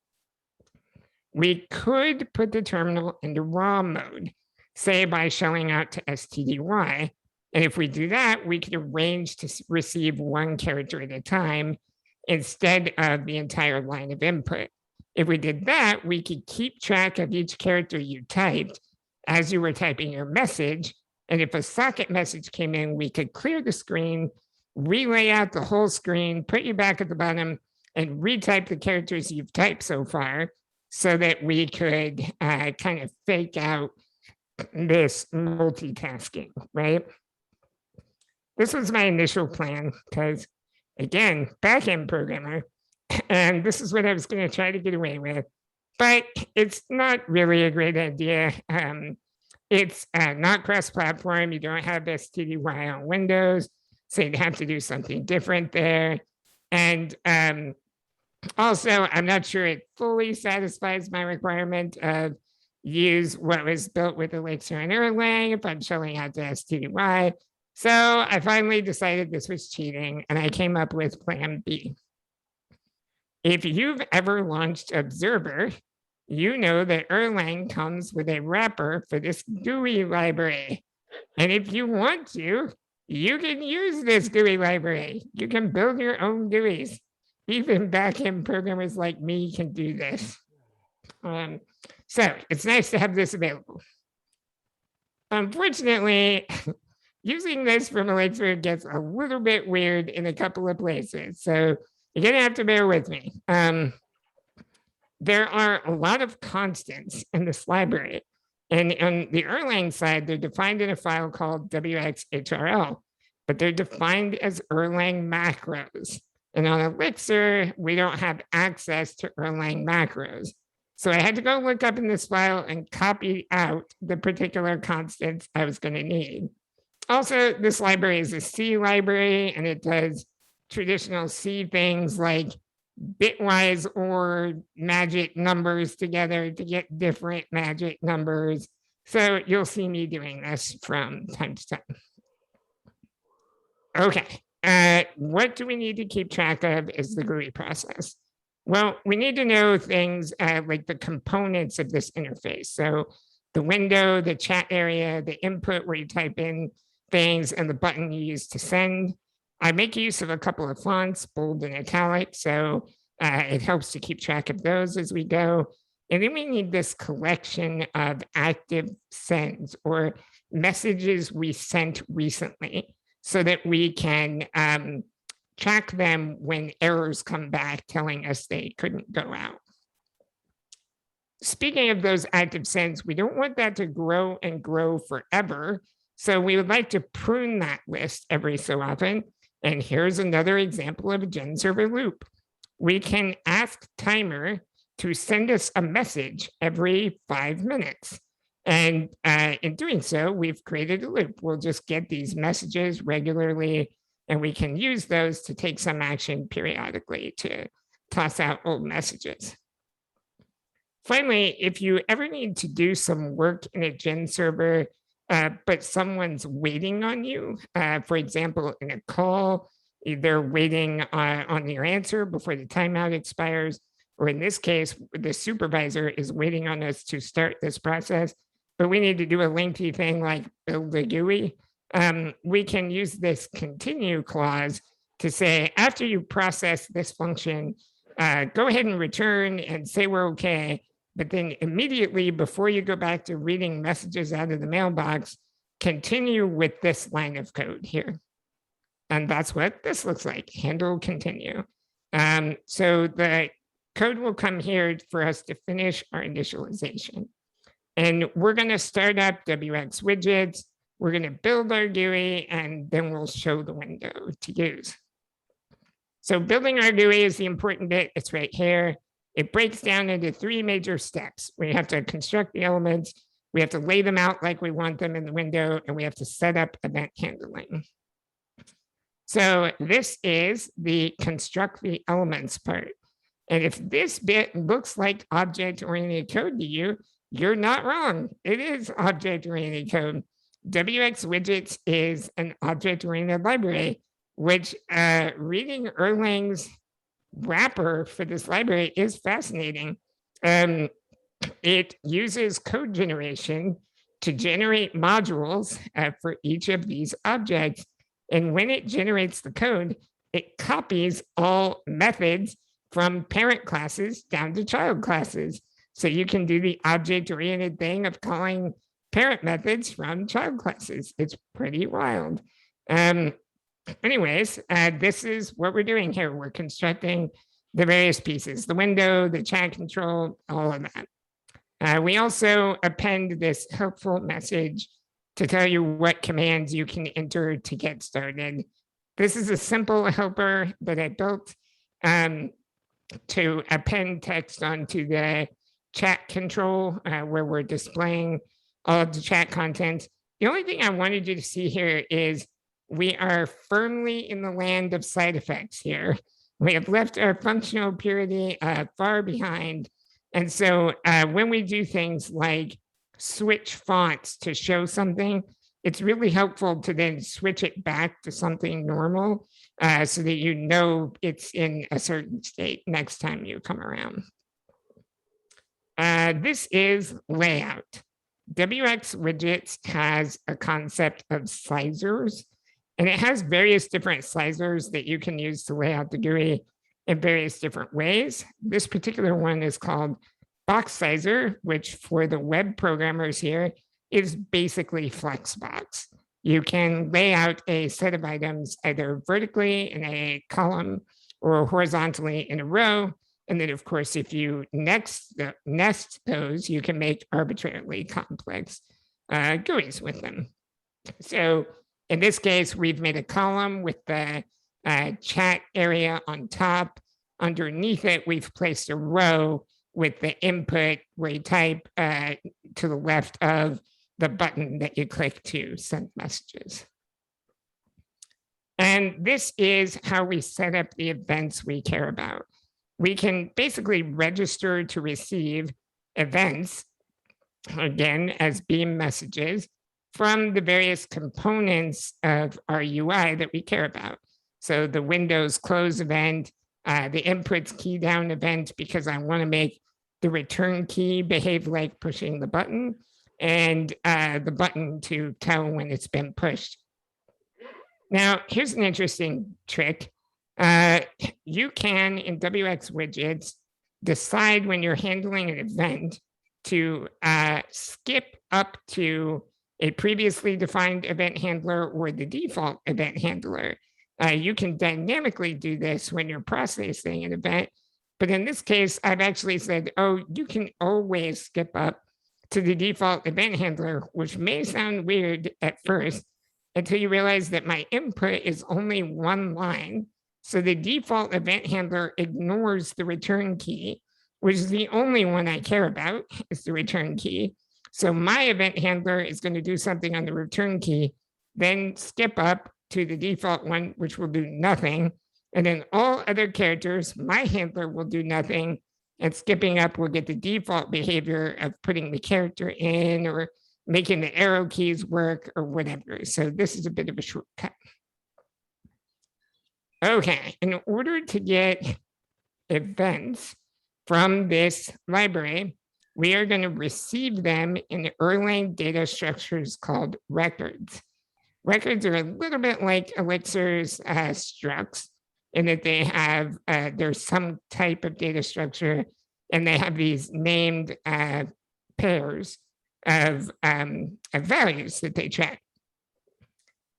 We could put the terminal into raw mode, say by shelling out to stdy. And if we do that, we could arrange to receive one character at a time instead of the entire line of input. If we did that, we could keep track of each character you typed as you were typing your message. And if a socket message came in, we could clear the screen, relay out the whole screen, put you back at the bottom, and retype the characters you've typed so far so that we could kind of fake out this multitasking, right? This was my initial plan because, again, backend programmer, and this is what I was going to try to get away with, but it's not really a great idea. It's not cross-platform. You don't have stdy on Windows, so you'd have to do something different there. And also, I'm not sure it fully satisfies my requirement of use what was built with Elixir and Erlang if I'm shelling out to stdy. So I finally decided this was cheating, and I came up with plan B. If you've ever launched Observer, you know that Erlang comes with a wrapper for this GUI library. And if you want to, you can use this GUI library. You can build your own GUIs. Even backend programmers like me can do this. So it's nice to have this available. Unfortunately, using this from Elixir gets a little bit weird in a couple of places. So you're gonna have to bear with me. There are a lot of constants in this library. And on the Erlang side, they're defined in a file called wxhrl, but they're defined as Erlang macros. And on Elixir, we don't have access to Erlang macros. So I had to go look up in this file and copy out the particular constants I was going to need. Also, this library is a C library, and it does traditional C things like bitwise or magic numbers together to get different magic numbers. So you'll see me doing this from time to time. Okay, what do we need to keep track of is the GUI process. Well, we need to know things like the components of this interface. So the window, the chat area, the input where you type in things, and the button you use to send. I make use of a couple of fonts, bold and italic, so it helps to keep track of those as we go. And then we need this collection of active sends or messages we sent recently so that we can track them when errors come back telling us they couldn't go out. Speaking of those active sends, we don't want that to grow and grow forever. So we would like to prune that list every so often. And here's another example of a gen server loop. We can ask timer to send us a message every 5 minutes. And in doing so, we've created a loop. We'll just get these messages regularly, and we can use those to take some action periodically to toss out old messages. Finally, if you ever need to do some work in a gen server, but someone's waiting on you, for example, in a call, they're waiting on your answer before the timeout expires, or in this case, the supervisor is waiting on us to start this process, but we need to do a lengthy thing like build a GUI. We can use this continue clause to say, after you process this function, go ahead and return and say we're okay. But then immediately before you go back to reading messages out of the mailbox, continue with this line of code here. And that's what this looks like, handle continue. So the code will come here for us to finish our initialization. And we're going to start up WX widgets. We're going to build our GUI, and then we'll show the window to use. So building our GUI is the important bit. It's right here. It breaks down into 3 major steps. We have to construct the elements. We have to lay them out like we want them in the window, and we have to set up event handling. So this is the construct the elements part. And if this bit looks like object-oriented code to you, you're not wrong. It is object-oriented code. WX widgets is an object-oriented library, which reading Erlang's wrapper for this library is fascinating. It uses code generation to generate modules for each of these objects. And when it generates the code, it copies all methods from parent classes down to child classes. So you can do the object-oriented thing of calling parent methods from child classes. It's pretty wild. Anyways, this is what we're doing here. We're constructing the various pieces, the window, the chat control, all of that. We also append this helpful message to tell you what commands you can enter to get started. This is a simple helper that I built to append text onto the chat control where we're displaying all of the chat content. The only thing I wanted you to see here is we are firmly in the land of side effects here. We have left our functional purity far behind. And so when we do things like switch fonts to show something, it's really helpful to then switch it back to something normal so that you know it's in a certain state next time you come around. This is layout. WX widgets has a concept of slicers, and it has various different slicers that you can use to lay out the GUI in various different ways. This particular one is called box sizer, which for the web programmers here is basically Flexbox. You can lay out a set of items either vertically in a column or horizontally in a row. And then, of course, if you nest those, you can make arbitrarily complex GUIs with them. So in this case, we've made a column with the chat area on top. Underneath it, we've placed a row with the input where you type to the left of the button that you click to send messages. And this is how we set up the events we care about. We can basically register to receive events, again, as beam messages from the various components of our UI that we care about. So the Windows close event, the inputs key down event, because I want to make the return key behave like pushing the button, and the button to tell when it's been pushed. Now, here's an interesting trick. You can, in WX widgets, decide when you're handling an event to skip up to a previously defined event handler or the default event handler. You can dynamically do this when you're processing an event. But in this case, I've actually said, oh, you can always skip up to the default event handler, which may sound weird at first until you realize that my input is only one line. So the default event handler ignores the return key, which is the only one I care about, is the return key. So my event handler is going to do something on the return key, then skip up to the default one, which will do nothing. And then all other characters, my handler will do nothing. And skipping up will get the default behavior of putting the character in or making the arrow keys work or whatever. So this is a bit of a shortcut. Okay, in order to get events from this library, we are going to receive them in Erlang data structures called records. records are a little bit like Elixir's structs in that they have, there's some type of data structure and they have these named pairs of values that they track.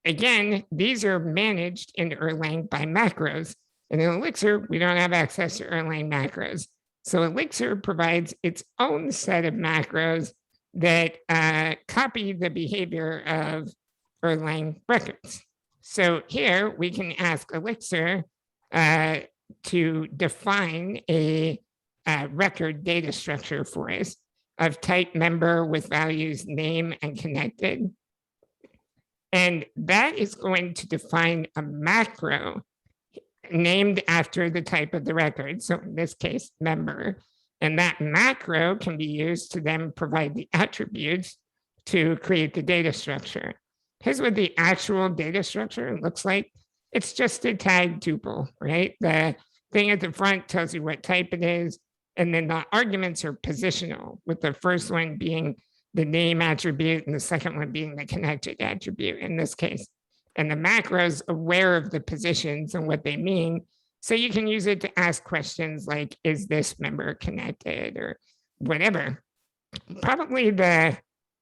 Again, these are managed in Erlang by macros. And in Elixir, we don't have access to Erlang macros. So Elixir provides its own set of macros that copy the behavior of Erlang records. So here we can ask Elixir to define a record data structure for us of type member with values name and connected. And that is going to define a macro named after the type of the record. So in this case, member. And that macro can be used to then provide the attributes to create the data structure. Here's what the actual data structure looks like. It's just a tag tuple, right? The thing at the front tells you what type it is. And then the arguments are positional, with the first one being the name attribute and the second one being the connected attribute in this case. And the macro is aware of the positions and what they mean. So you can use it to ask questions like, is this member connected or whatever. Probably the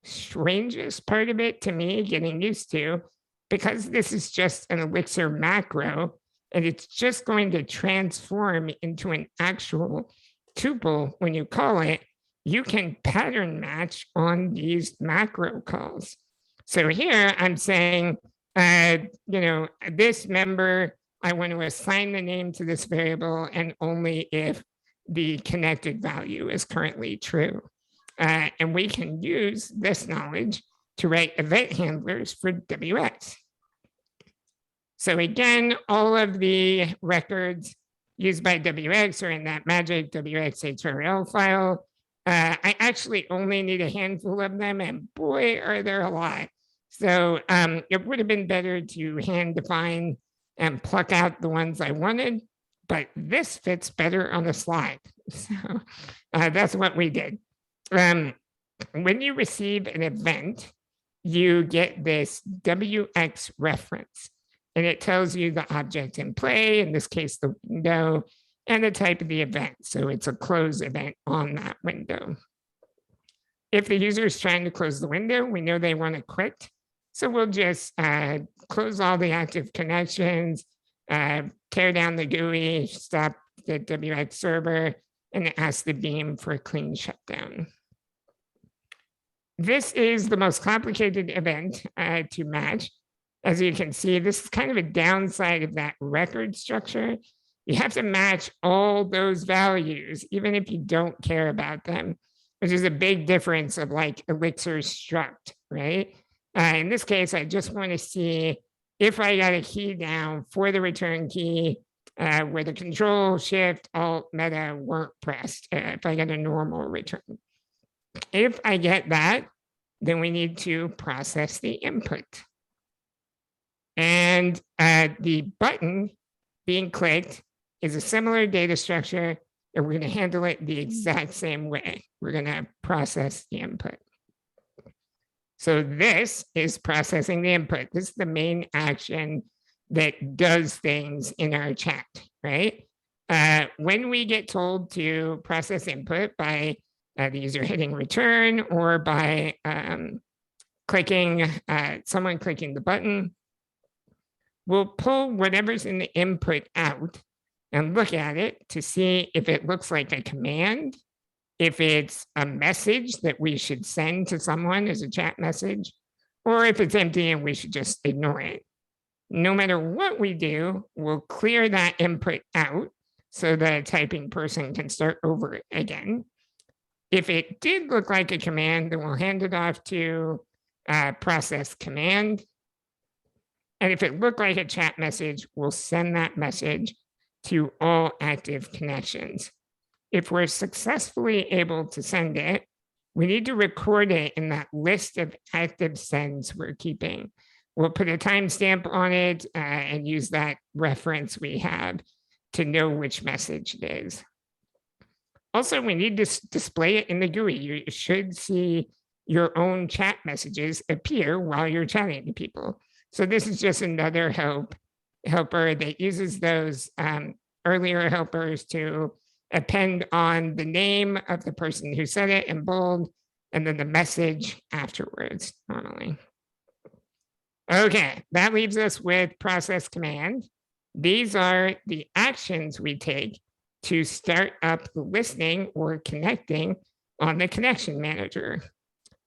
strangest part of it to me getting used to, because this is just an Elixir macro and it's just going to transform into an actual tuple when you call it, you can pattern match on these macro calls. So here I'm saying, this member, I want to assign the name to this variable and only if the connected value is currently true. And we can use this knowledge to write event handlers for WX. So again, all of the records used by WX are in that magic WX HRL file. I actually only need a handful of them, and boy, are there a lot. So it would have been better to hand define and pluck out the ones I wanted, but this fits better on a slide. So that's what we did. When you receive an event, you get this WX reference, and it tells you the object in play, in this case, the window, and the type of the event. So it's a close event on that window. If the user is trying to close the window, we know they want to quit. So we'll just close all the active connections, tear down the GUI, stop the WX server, and ask the Beam for a clean shutdown. This is the most complicated event to match. As you can see, this is kind of a downside of that record structure. You have to match all those values, even if you don't care about them, which is a big difference of like Elixir struct, right? In this case, I just want to see if I got a key down for the return key where the control, shift, alt, meta weren't pressed, if I get a normal return. If I get that, then we need to process the input. And the button being clicked is a similar data structure, and we're going to handle it the exact same way. We're going to process the input. So this is processing the input. This is the main action that does things in our chat, right? When we get told to process input by the user hitting return or by someone clicking the button, we'll pull whatever's in the input out and look at it to see if it looks like a command, if it's a message that we should send to someone as a chat message, or if it's empty and we should just ignore it. No matter what we do, we'll clear that input out so the typing person can start over again. If it did look like a command, then we'll hand it off to process command. And if it looked like a chat message, we'll send that message to all active connections. If we're successfully able to send it, we need to record it in that list of active sends we're keeping. We'll put a timestamp on it and use that reference we have to know which message it is. Also, we need to display it in the GUI. You should see your own chat messages appear while you're chatting to people. So this is just another helper that uses those earlier helpers to append on the name of the person who said it in bold, and then the message afterwards normally. Okay, that leaves us with process command. These are the actions we take to start up the listening or connecting on the connection manager.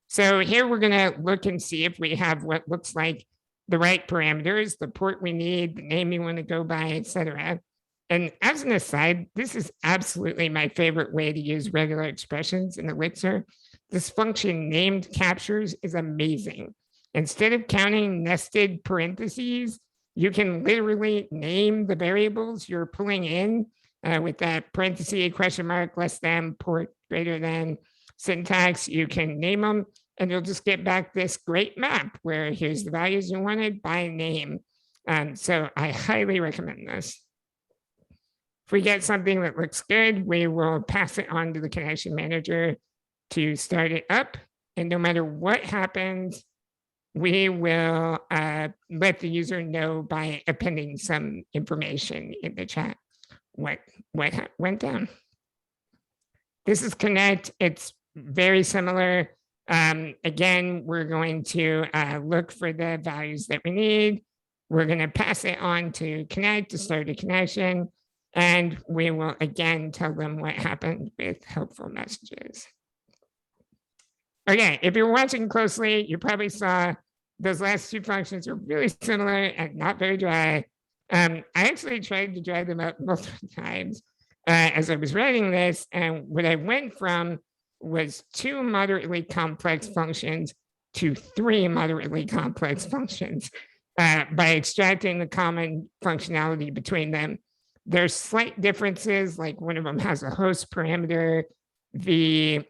So here we're going to look and see if we have what looks like the right parameters, the port we need, the name you want to go by, etc. And as an aside, this is absolutely my favorite way to use regular expressions in Elixir. This function named captures is amazing. Instead of counting nested parentheses, you can literally name the variables you're pulling in with that parenthesis, question mark, less than, port, greater than syntax. You can name them and you'll just get back this great map where here's the values you wanted by name. So I highly recommend this. If we get something that looks good, we will pass it on to the connection manager to start it up. And no matter what happens, we will let the user know by appending some information in the chat what went down. This is connect. It's very similar. Again, we're going to look for the values that we need. We're going to pass it on to connect to start a connection. And we will again tell them what happened with helpful messages. Okay, if you're watching closely, you probably saw those last two functions are really similar and not very dry. I actually tried to dry them up multiple times as I was writing this. And what I went from was 2 moderately complex functions to 3 moderately complex functions by extracting the common functionality between them. There's slight differences, like one of them has a host parameter, the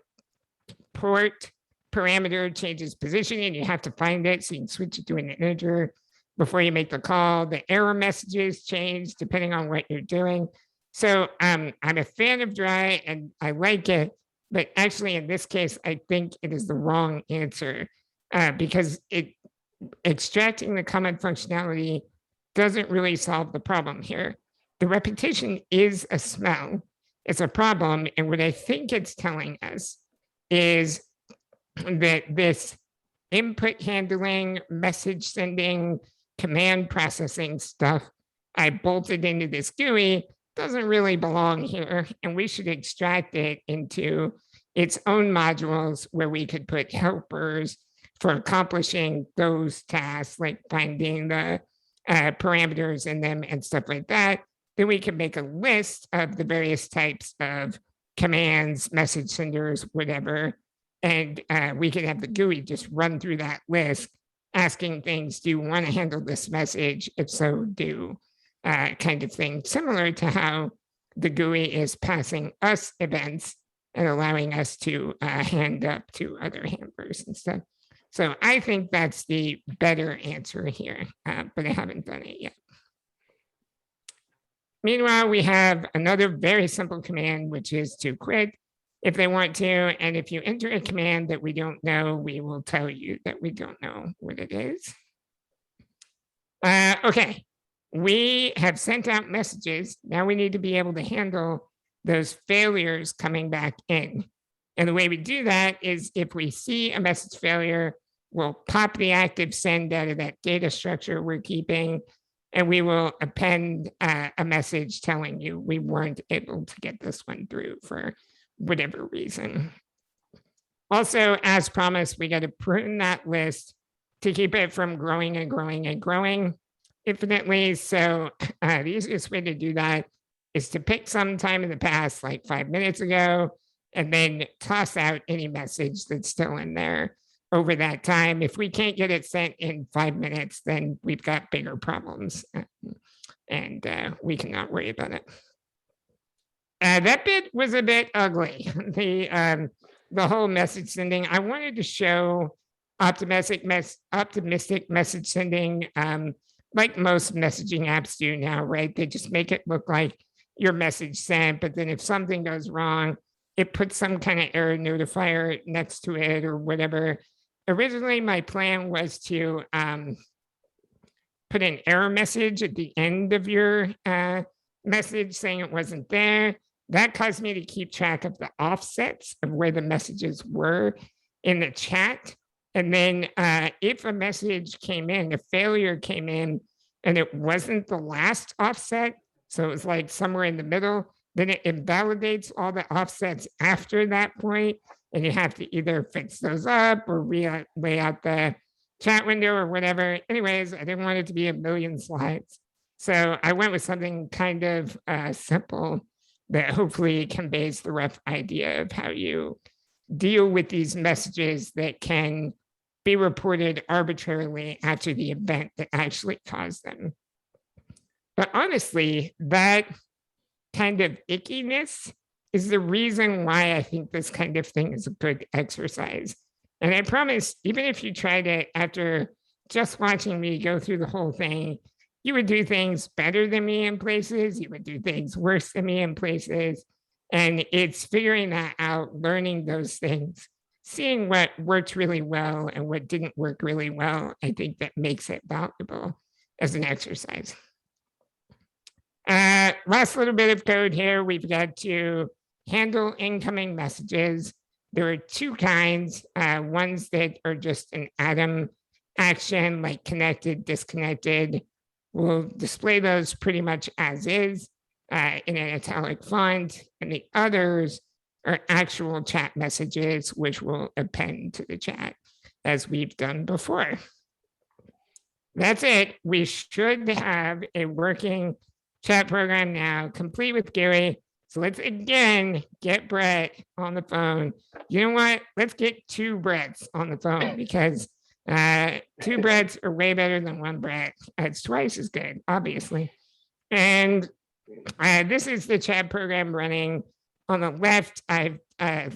port parameter changes positioning, you have to find it, so you can switch it to an integer before you make the call. The error messages change depending on what you're doing. So I'm a fan of dry and I like it, but actually in this case, I think it is the wrong answer because extracting the common functionality doesn't really solve the problem here. The repetition is a smell, it's a problem. And what I think it's telling us is that this input handling, message sending, command processing stuff I bolted into this GUI doesn't really belong here. And we should extract it into its own modules where we could put helpers for accomplishing those tasks, like finding the parameters in them and stuff like that. Then we can make a list of the various types of commands, message senders, whatever. And we can have the GUI just run through that list, asking things, do you want to handle this message? If so, do kind of thing, similar to how the GUI is passing us events and allowing us to hand up to other handlers and stuff. So I think that's the better answer here, but I haven't done it yet. Meanwhile, we have another very simple command, which is to quit if they want to. And if you enter a command that we don't know, we will tell you that we don't know what it is. Okay, we have sent out messages. Now we need to be able to handle those failures coming back in. And the way we do that is if we see a message failure, we'll pop the active send out of that data structure we're keeping, and we will append a message telling you we weren't able to get this one through for whatever reason. Also, as promised, we got to prune that list to keep it from growing and growing and growing infinitely. So the easiest way to do that is to pick some time in the past, like 5 minutes ago, and then toss out any message that's still in there over that time. If we can't get it sent in 5 minutes, then we've got bigger problems and we cannot worry about it. That bit was a bit ugly. The whole message sending, I wanted to show optimistic message sending like most messaging apps do now, right? They just make it look like your message sent, but then if something goes wrong, it puts some kind of error notifier next to it or whatever. Originally, my plan was to put an error message at the end of your message saying it wasn't there. That caused me to keep track of the offsets of where the messages were in the chat. And then if a message came in, a failure came in, and it wasn't the last offset, so it was like somewhere in the middle, then it invalidates all the offsets after that point, and you have to either fix those up or lay out the chat window or whatever. Anyways, I didn't want it to be a million slides. So I went with something kind of simple that hopefully conveys the rough idea of how you deal with these messages that can be reported arbitrarily after the event that actually caused them. But honestly, that kind of ickiness is the reason why I think this kind of thing is a good exercise. And I promise, even if you tried it after just watching me go through the whole thing, you would do things better than me in places, you would do things worse than me in places. And it's figuring that out, learning those things, seeing what worked really well and what didn't work really well, I think that makes it valuable as an exercise. Last little bit of code here. We've got to handle incoming messages. There are two kinds, ones that are just an atom action, like connected, disconnected. We'll display those pretty much as is in an italic font, and the others are actual chat messages, which we'll append to the chat as we've done before. That's it. We should have a working chat program now, complete with Gary. So let's again get Brett on the phone. You know what? Let's get two Bretts on the phone, because two Bretts are way better than one Brett. It's twice as good, obviously. And this is the chat program running. On the left, I've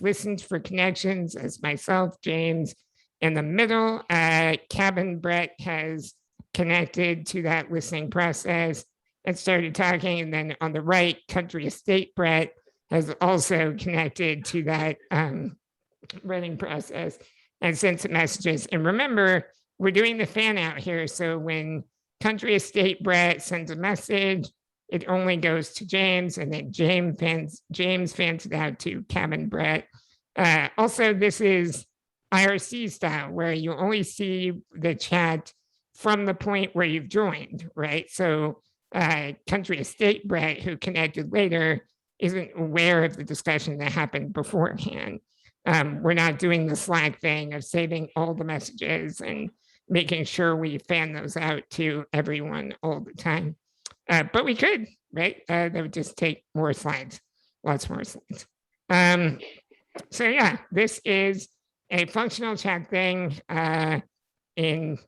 listened for connections as myself, James. In the middle, Cabin Brett has connected to that listening process and started talking. And then on the right, Country Estate Brett has also connected to that running process and sent some messages. And remember, we're doing the fan out here. So when Country Estate Brett sends a message, it only goes to James, and then James fans it out to Cabin Brett. Also, this is IRC style, where you only see the chat from the point where you've joined, right? So Country Estate Brett, who connected later, isn't aware of the discussion that happened beforehand. We're not doing the Slack thing of saving all the messages and making sure we fan those out to everyone all the time. But we could, right? That would just take more slides, lots more slides. So yeah, this is a functional chat thing in,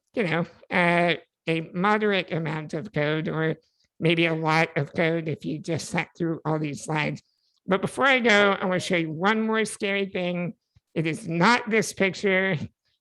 a moderate amount of code, or maybe a lot of code if you just sat through all these slides. But before I go, I want to show you one more scary thing. It is not this picture.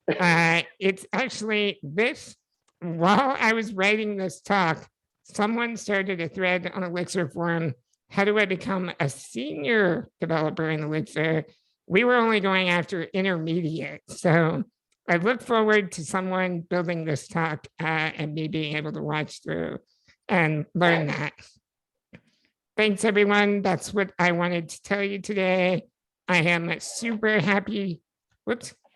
It's actually this. While I was writing this talk, someone started a thread on Elixir forum. How do I become a senior developer in Elixir? We were only going after intermediate. So I look forward to someone building this talk and me being able to watch through and learn that. Thanks, everyone. That's what I wanted to tell you today. I am super happy,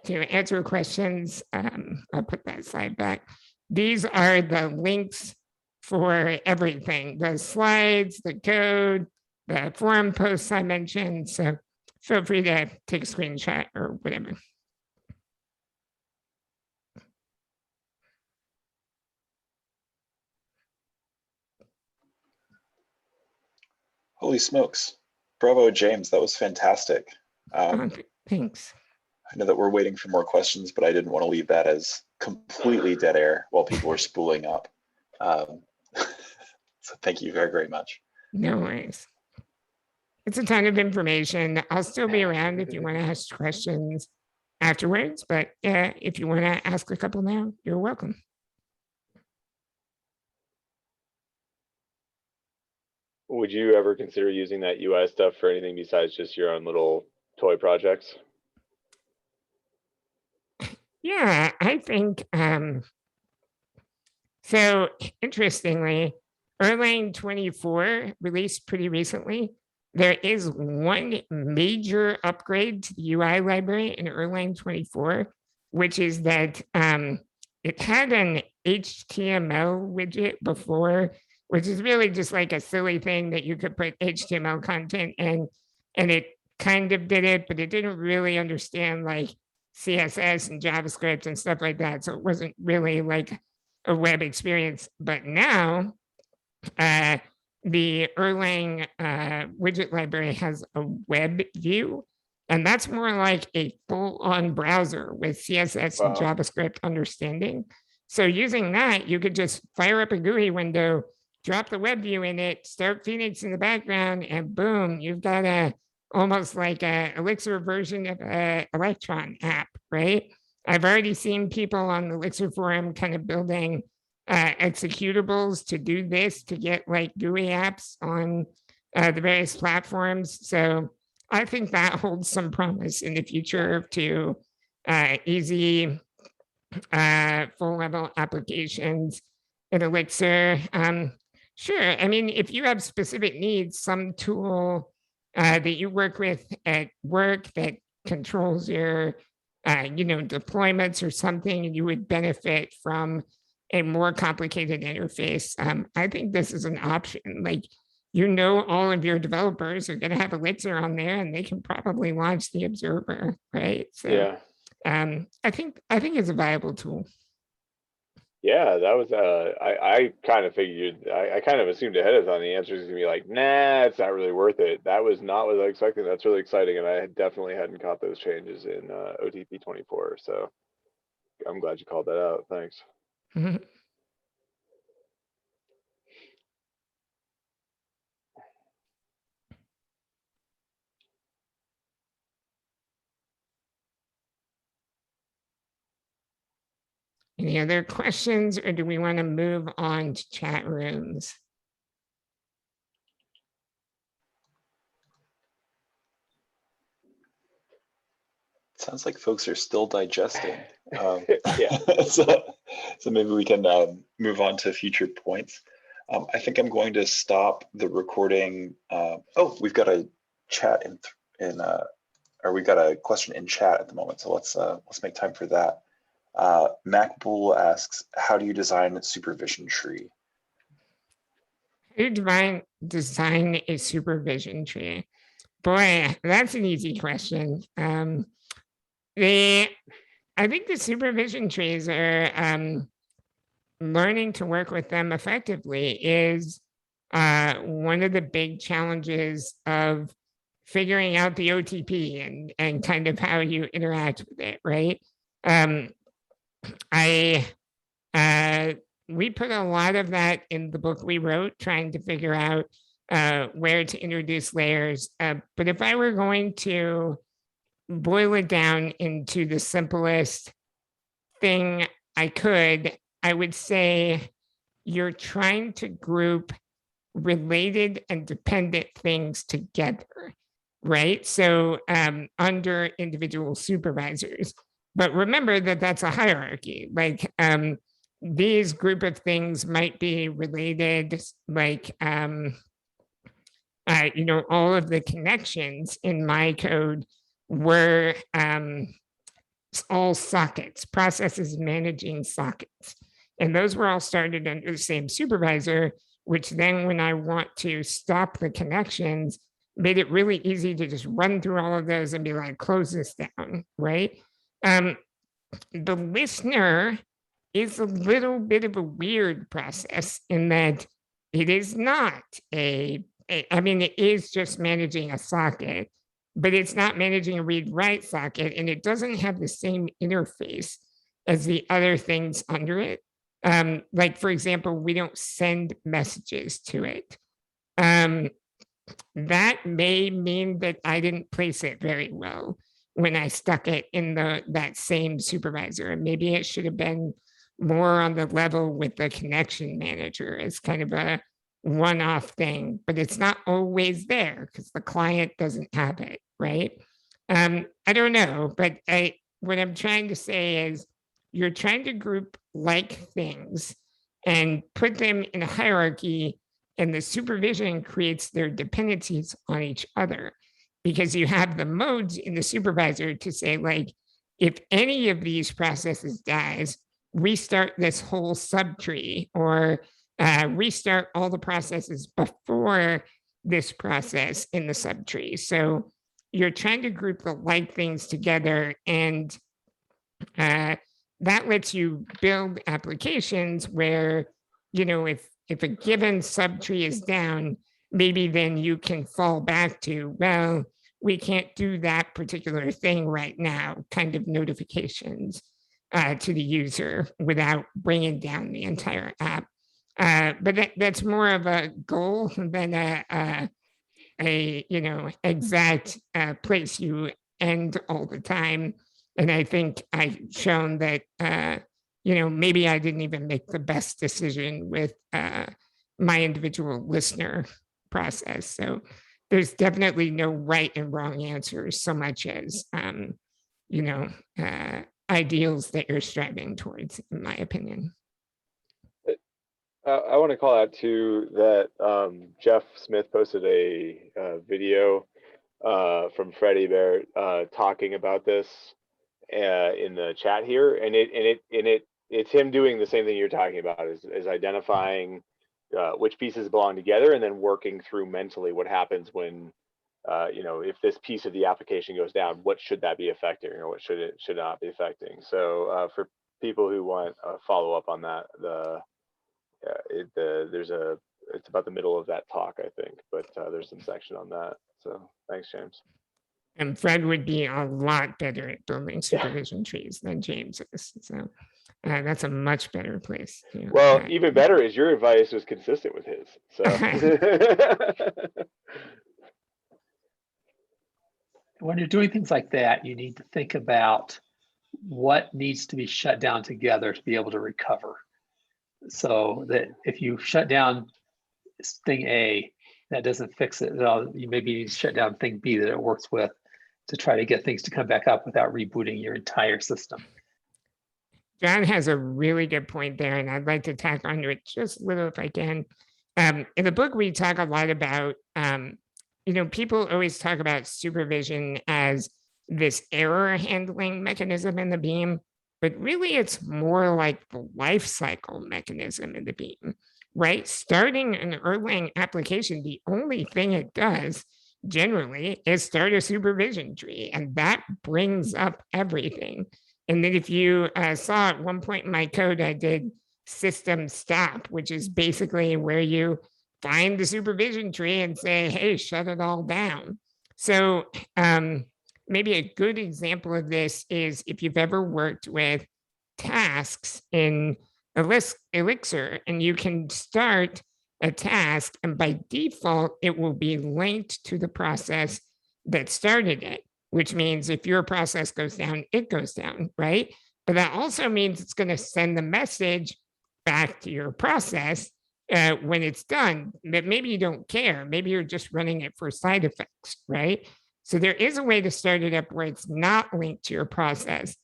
to answer questions. I'll put that slide back. These are the links for everything, the slides, the code, the forum posts I mentioned. So feel free to take a screenshot or whatever. Holy smokes. Bravo, James. That was fantastic. Thanks. I know that we're waiting for more questions, but I didn't want to leave that as completely dead air while people were spooling up. So thank you very, very much. No worries. It's a ton of information. I'll still be around if you want to ask questions afterwards, but if you want to ask a couple now, you're welcome. Would you ever consider using that UI stuff for anything besides just your own little toy projects? Yeah, I think So interestingly, Erlang 24 released pretty recently. There is one major upgrade to the UI library in Erlang 24, which is that it had an HTML widget before, which is really just like a silly thing that you could put HTML content in, and it kind of did it, but it didn't really understand like CSS and JavaScript and stuff like that. So it wasn't really like a web experience. But now the Erlang widget library has a web view, and that's more like a full-on browser with CSS and Wow. JavaScript understanding. So using that, you could just fire up a GUI window, drop the web view in it, start Phoenix in the background, and boom, you've got a almost like a Elixir version of an Electron app, right? I've already seen people on the Elixir forum kind of building executables to do this, to get like GUI apps on the various platforms. So I think that holds some promise in the future to easy full level applications in Elixir. Sure, I mean, if you have specific needs, some tool that you work with at work that controls your deployments or something, and you would benefit from a more complicated interface. I think this is an option. Like, all of your developers are going to have Elixir on there, and they can probably launch the observer, right? So, Yeah. I think it's a viable tool. Yeah, that was I kind of figured, I kind of assumed ahead of time the answer is gonna be like, nah, it's not really worth it. That was not what I expected. That's really exciting, and I definitely hadn't caught those changes in OTP 24. So I'm glad you called that out. Thanks. Mhm. Any other questions, or do we want to move on to chat rooms? Sounds like folks are still digesting. Yeah. So maybe we can move on to future points. I think I'm going to stop the recording. Oh, we've got a chat or we've got a question in chat at the moment. So let's make time for that. MacBull asks, how do you design a supervision tree? How do you design a supervision tree? Boy, that's an easy question. I think the supervision trees are learning to work with them effectively is one of the big challenges of figuring out the OTP and kind of how you interact with it, right? We put a lot of that in the book we wrote, trying to figure out where to introduce layers. But if I were going to boil it down into the simplest thing I would say you're trying to group related and dependent things together, right? So under individual supervisors. But remember that that's a hierarchy. Like these group of things might be related, like all of the connections in my code were all sockets, processes managing sockets. And those were all started under the same supervisor, which then when I want to stop the connections, made it really easy to just run through all of those and be like, close this down, right? The listener is a little bit of a weird process in that it is not I mean, it is just managing a socket, but it's not managing a read-write socket, and it doesn't have the same interface as the other things under it. Like, for example, we don't send messages to it. That may mean that I didn't place it very well when I stuck it in that same supervisor. And maybe it should have been more on the level with the connection manager as kind of a one-off thing, but it's not always there because the client doesn't have it, right? I don't know, but what I'm trying to say is you're trying to group like things and put them in a hierarchy, and the supervision creates their dependencies on each other, because you have the modes in the supervisor to say, like, if any of these processes dies, restart this whole subtree, or restart all the processes before this process in the subtree. So you're trying to group the like things together, and that lets you build applications where, if a given subtree is down, maybe then you can fall back to, well, we can't do that particular thing right now, kind of notifications to the user without bringing down the entire app. But that's more of a goal than a exact place you end all the time. And I think I've shown that maybe I didn't even make the best decision with my individual listener process. So there's definitely no right and wrong answers so much as ideals that you're striving towards, in my opinion. I want to call out too that Jeff Smith posted a video from Freddie Bear talking about this in the chat here, and it's him doing the same thing you're talking about, is identifying which pieces belong together, and then working through mentally what happens when if this piece of the application goes down, what should that be affecting, or what should not be affecting. So for people who want a follow up on that, it's about the middle of that talk, I think, but there's some section on that. So thanks, James. And Fred would be a lot better at building supervision trees than James is. So that's a much better place. Well, even better is your advice was consistent with his. So when you're doing things like that, you need to think about what needs to be shut down together to be able to recover. So that if you shut down thing A, that doesn't fix it. You maybe need to shut down thing B that it works with to try to get things to come back up without rebooting your entire system. John has a really good point there, and I'd like to tack onto it just a little if I can. In the book, we talk a lot about, people always talk about supervision as this error handling mechanism in the beam, but really it's more like the life cycle mechanism in the beam, right? Starting an Erlang application, the only thing it does generally is start a supervision tree, and that brings up everything. And then if you saw at one point in my code, I did system stop, which is basically where you find the supervision tree and say, hey, shut it all down. So maybe a good example of this is if you've ever worked with tasks in Elixir, and you can start a task, and by default, it will be linked to the process that started it, which means if your process goes down, it goes down, right? But that also means it's going to send the message back to your process when it's done. But maybe you don't care. Maybe you're just running it for side effects, right? So there is a way to start it up where it's not linked to your process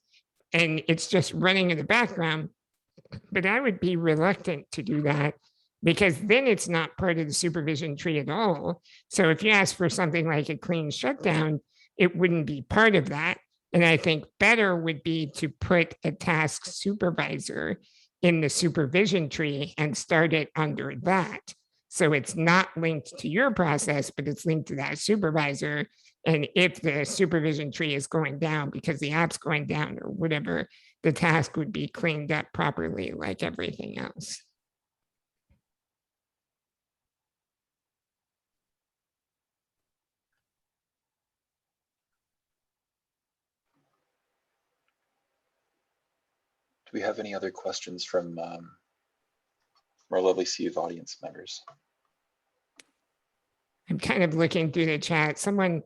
and it's just running in the background. But I would be reluctant to do that, because then it's not part of the supervision tree at all. So if you ask for something like a clean shutdown, it wouldn't be part of that. And I think better would be to put a task supervisor in the supervision tree and start it under that. So it's not linked to your process, but it's linked to that supervisor. And if the supervision tree is going down because the app's going down or whatever, the task would be cleaned up properly like everything else. Do we have any other questions from our lovely sea of audience members? I'm kind of looking through the chat. Someone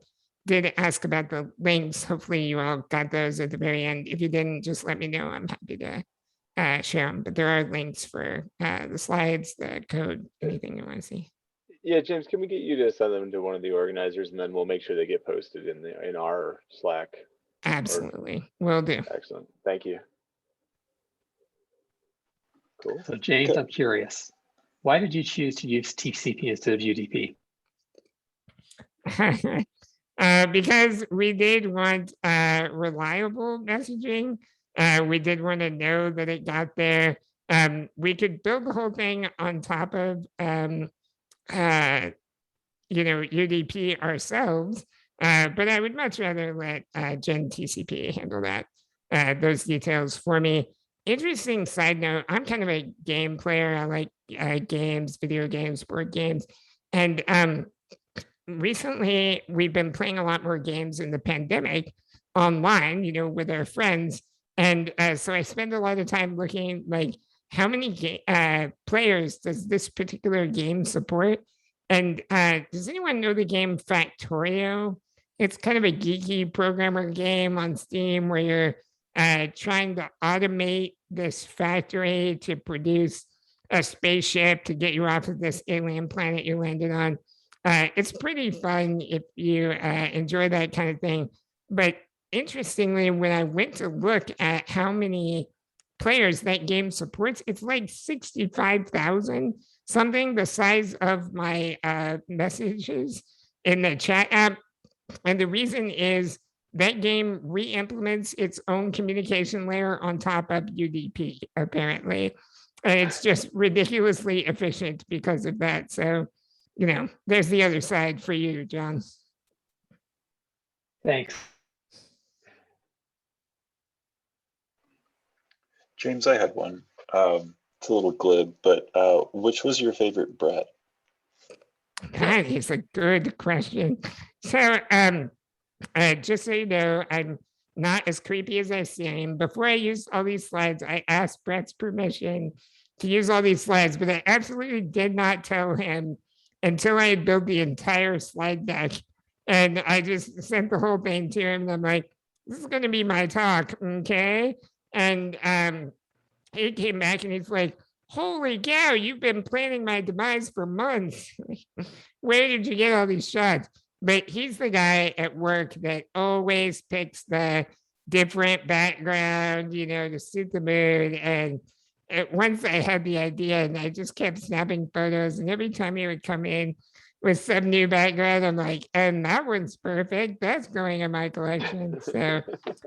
did ask about the links. Hopefully you all got those at the very end. If you didn't, just let me know. I'm happy to share them. But there are links for the slides, the code, anything you want to see. Yeah, James, can we get you to send them to one of the organizers, and then we'll make sure they get posted in our Slack? Absolutely, will do. Excellent, thank you. Cool. So James, Good. I'm curious. Why did you choose to use TCP instead of UDP? Because we did want reliable messaging. We did want to know that it got there. We could build the whole thing on top of UDP ourselves, but I would much rather let Gen TCP handle those details for me. Interesting side note, I'm kind of a game player. I like games, video games, board games. And recently we've been playing a lot more games in the pandemic online, with our friends. And so I spend a lot of time looking like how many players does this particular game support? And does anyone know the game Factorio? It's kind of a geeky programmer game on Steam where you're trying to automate this factory to produce a spaceship to get you off of this alien planet you landed on. It's pretty fun if you enjoy that kind of thing. But interestingly, when I went to look at how many players that game supports, it's like 65,000, something the size of my messages in the chat app. And the reason is that game re-implements its own communication layer on top of UDP, apparently. And it's just ridiculously efficient because of that. So, there's the other side for you, John. Thanks. James, I had one. It's a little glib, but which was your favorite Brett? That is a good question. So, just so you know, I'm not as creepy as I seem. Before I used all these slides, I asked Brett's permission to use all these slides, but I absolutely did not tell him until I had built the entire slide deck. And I just sent the whole thing to him. And I'm like, this is going to be my talk, okay? And he came back and he's like, holy cow, you've been planning my demise for months. Where did you get all these shots? But he's the guy at work that always picks the different background, to suit the mood. And once I had the idea and I just kept snapping photos, and every time he would come in with some new background, I'm like, and that one's perfect. That's going in my collection. So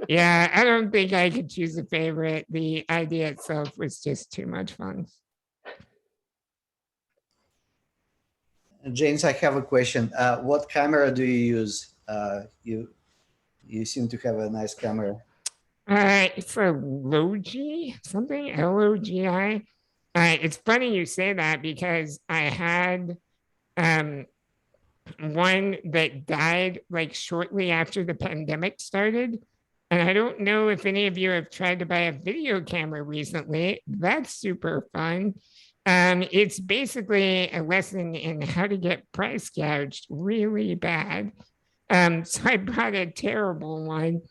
yeah, I don't think I could choose a favorite. The idea itself was just too much fun. James, I have a question. What camera do you use? You seem to have a nice camera. It's a Logi, something, Logi. It's funny you say that because I had one that died like shortly after the pandemic started. And I don't know if any of you have tried to buy a video camera recently. That's super fun. It's basically a lesson in how to get price gouged really bad. So I bought a terrible one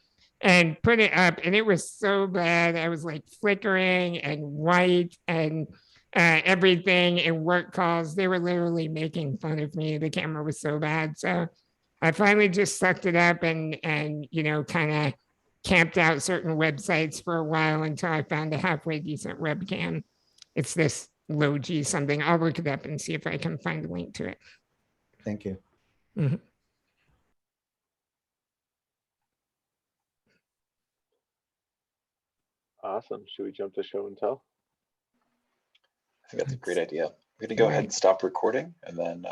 and put it up, and it was so bad. I was like flickering and white and everything in work calls. They were literally making fun of me. The camera was so bad. So I finally just sucked it up and kind of camped out certain websites for a while until I found a halfway decent webcam. It's this Logi something. I'll look it up and see if I can find a link to it. Thank you. Mm-hmm. Awesome. Should we jump to show and tell? I think that's a great idea. We're going to go ahead and stop recording, and then